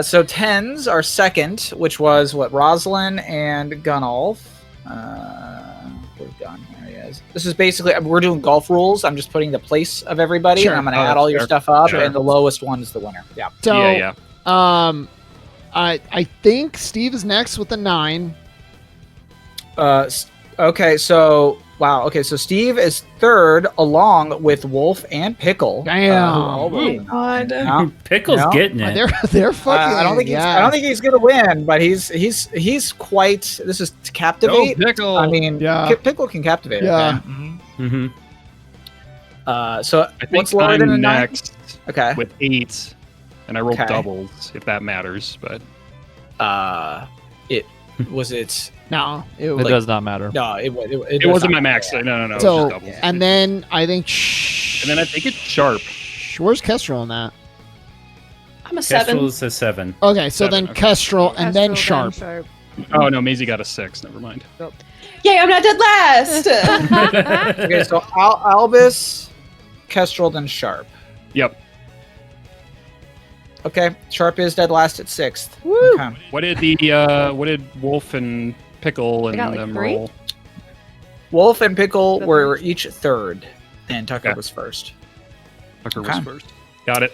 So 10s are second, which was what, Roslyn and Gunolf. Where's Gun? There he is. This is basically, we're doing golf rules. I'm just putting the place of everybody, Sure. and I'm going to Oh, add that's all your fair. stuff up, Sure. and the lowest one is the winner. Yeah. So, yeah. I think Steve is next with the 9. Okay, so wow. Okay, so Steve is third, along with Wolf and Pickle. Damn. who all rolled a God. 9. Yeah. Pickle's No. getting it. They're fucking. I don't think yeah. I don't think he's gonna win, but he's quite. This is to Go captivate. Pickle. I mean, Yeah. Pickle can captivate. Yeah. Okay? Mhm. Mhm. So I think what's lower than a I'm 9? next Okay. with 8, and I rolled Okay. doubles if that matters. But It was it. No, it It was. does not matter. No, it it wasn't my max. No. It was So, just doubles. and then I think. And then I think it's sharp. Where's Kestrel on that? I'm a 7. Kestrel's a 7. Okay, so 7, then okay. Kestrel and then Kestrel, Sharp. Oh no, Maisie got a 6. Never mind. Yay, I'm not dead last! Okay, so Albus, Kestrel, then Sharp. Yep. Okay, Sharp is dead last at 6th. Woo! Okay. What did what did Wolf and Pickle and got, like, them 3? roll? Wolf and Pickle The were each third, and Tucker Okay. was first. Tucker Okay. was first. Got it.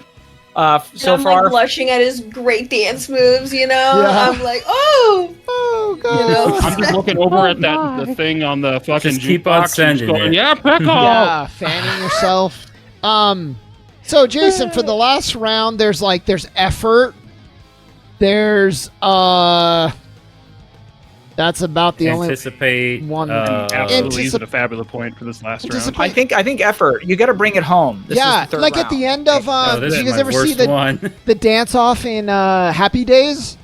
So I'm far, like blushing at his great dance moves, you know? Yeah. I'm like, oh! Oh, Oh god. I'm just looking over at God. the thing on the fucking Just keep on jukebox and just sending going, it. yeah, pickle. Yeah, fanning yourself. So Jason, for the last round, there's effort. There's that's about the only Anticipate. one. Absolutely use it a Fabula point for this last round. Anticipate- I think effort. You got to bring it home. This is yeah, the third like round. at the end of Oh, did this you is guys my ever see worst one. the dance off in Happy Days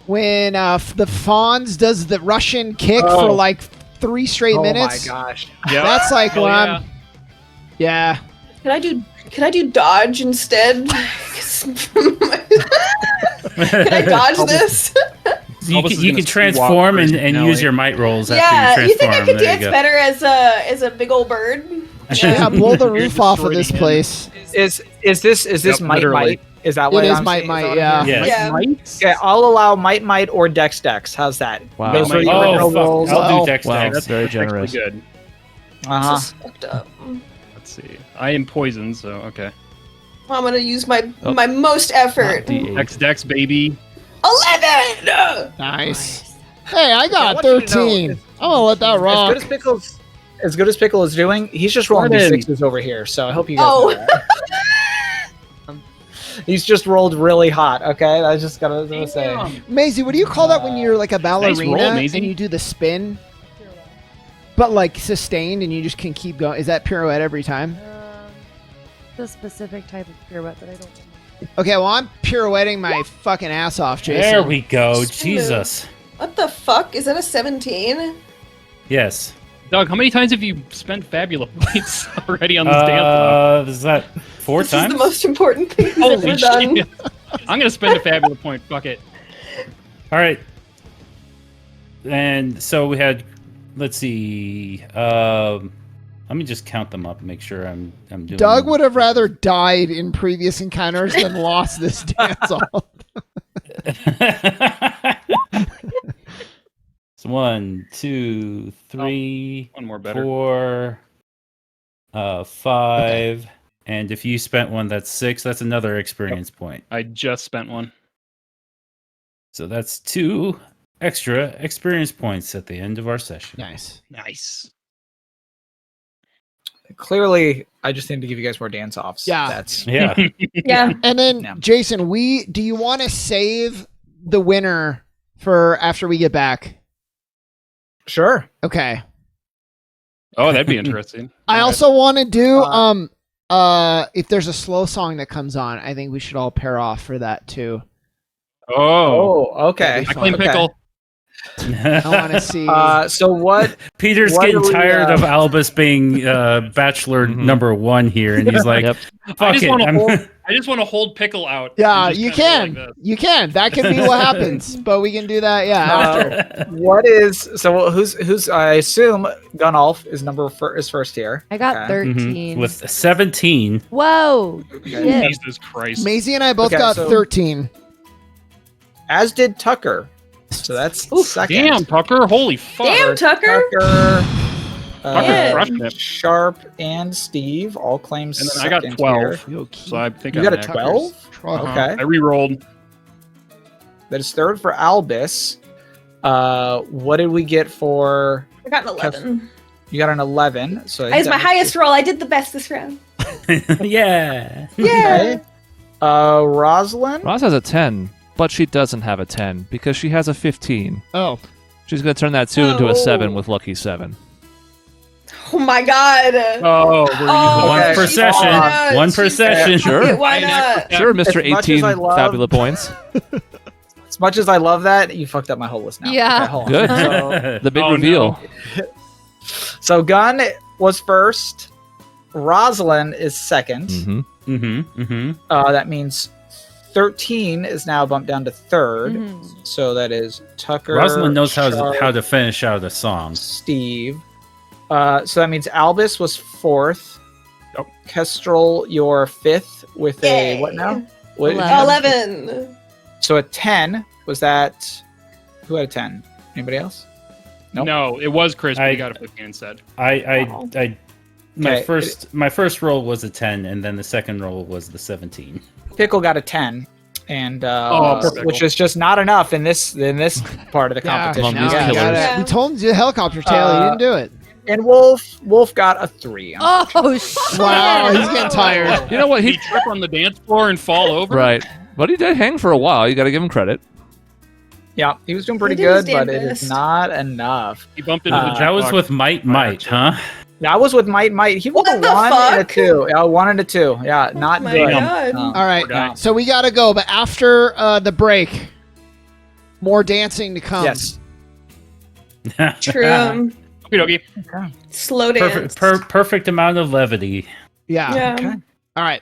when the Fonz does the Russian kick for like 3 straight minutes? Oh my gosh. Yeah. That's like Hell when yeah. yeah. Can I do dodge instead? Can I dodge this? You Elvis is can, you gonna can transform swap and Nelly. use your might rolls Yeah, after you you think I transform. could There you dance go. better as a big old bird? Yeah, blow the roof off of destroyed this again. place. Is this Yep, Might literally. Might? Is that what It is I'm Might saying? Might, Is that what yeah. I'm hearing? Yeah. Yeah. Okay, I'll allow Might or Dex. How's that? Wow. Those are your Oh, original fuck. rolls. I'll do Dex Wow, Dex. that's very Perfectly generous. good. Uh-huh. This is fucked up. Let's see. I am poisoned, so okay. I'm gonna use my Oh. my most effort. D8. Dex, baby. 11. Nice. Hey, I I got want you to know, 13. I'm gonna let that rock. As good as Pickle is doing, he's just rolling Pardon. d6s over here. So I hope you guys Oh. know that. He's just rolled really hot. Okay, I just gotta say. Maisie, what do you call that when you're like a ballerina roll, Maisie. and you do the spin? But like sustained and you just can keep going. Is that pirouette every time? The specific type of pirouette that I don't. Okay, well I'm pirouetting my fucking ass off, Jason. There we go. Spin Jesus. What the fuck? Is that a 17? Yes. Doug, how many times have you spent Fabula points already on this dance? Is that 4 This times? is the most important thing I've Holy ever done. shit! I'm gonna spend a Fabula point. Fuck it. All right. And so we had, let's see. Let me just count them up and make sure I'm doing. Doug would have rather died in previous encounters than lost this dance off. So 1, 2, 3, One more better. 4, 5, and if you spent one, that's 6. That's another experience point. I just spent one. So that's 2 extra experience points at the end of our session. Nice. Nice. Clearly, I just need to give you guys more dance offs. Yeah. That's Yeah. Yeah. And then Yeah. Jason, do you want to save the winner for after we get back? sure. Okay. Oh, that'd be interesting. I also want to do Uh, if there's a slow song that comes on, I think we should all pair off for that too. Oh, Okay. I claim Okay. pickle. I want to see. So what? Peter's What getting do we, tired of Albus being bachelor Mhm. number 1 here, and he's like, Yep. "Fuck it." I just want to hold pickle out. Yeah, and just you kinda can. go like this. You can. That could be what happens. But we can do that. Yeah. After. What is so? Who's? I assume Gunolf is is first here. I got Okay. 13. With 17. Whoa. Shit. Jesus Christ. Maisie and I both Okay, got so- 13. As did Tucker. So that's second. Damn, Tucker. Holy fuck. Damn, Tucker. Tucker, Yeah. crushed it. Sharp, and Steve all claim And then I got second 12. here. So I think You I'm got a next. 12? Uh-huh. Okay. I re-rolled. That is third for Albus. What did we get for? I got an 11. You got an 11. So I That think is my that highest roll. I did the best this round. Yeah. Yeah. Okay. Rosalind. Roz has a 10, but she doesn't have a 10 because she has a 15. Oh. She's going to turn that 2 into a Oh. 7 with Lucky 7. Oh my god. Oh, we're Oh, One Okay. per she's session. not. One per She's session. not. Sure. Why I not? Yeah. Sure, Mr. As much 18 as I love- Fabula points. As much as I love that, you fucked up my whole list now. Yeah. Okay, hold on. Good. So, The big Oh, reveal. so Gun was first. Rosalind is 2nd. Mm-hmm. Mm-hmm. Mm-hmm. That means 13 is now bumped down to 3rd. Mhm. So that is Tucker. Rosalind knows Sharp, how to finish out a song. Steve. So that means Albus was 4th. Yep. Kestrel, you're 5th with a Yay. what now? What, 11. So a 10 was that? Who had a 10? Anybody else? Nope. No, it was Chris, but I- he got a 15 instead. Wow. My Okay. first roll was a 10, and then the second roll was the 17. Pickle got a 10. and perfect. which is just not enough in this part of the Yeah, competition. Among these no, you killers. gotta- we told him to do the helicopter tail. He didn't do it. And Wolf got a 3. Oh shit! Wow, he's getting tired. You know what? He He trip on the dance floor and fall over. right, but he did hang for a while. You got to give him credit. Yeah, he was doing pretty He did his good, damn but it best. is not enough. He bumped into the That was jukebox. with Might, huh? That was with Might. He rolled What a the 1 and a fuck? 2. 1 and a 2. Yeah, not my good. God. All right, Poor guy. so we gotta go, but after the break, more dancing to come. Yes. True. Okie dokie. Okay. Slow dance. Perfect amount of levity. Yeah. Yeah. Okay. All right.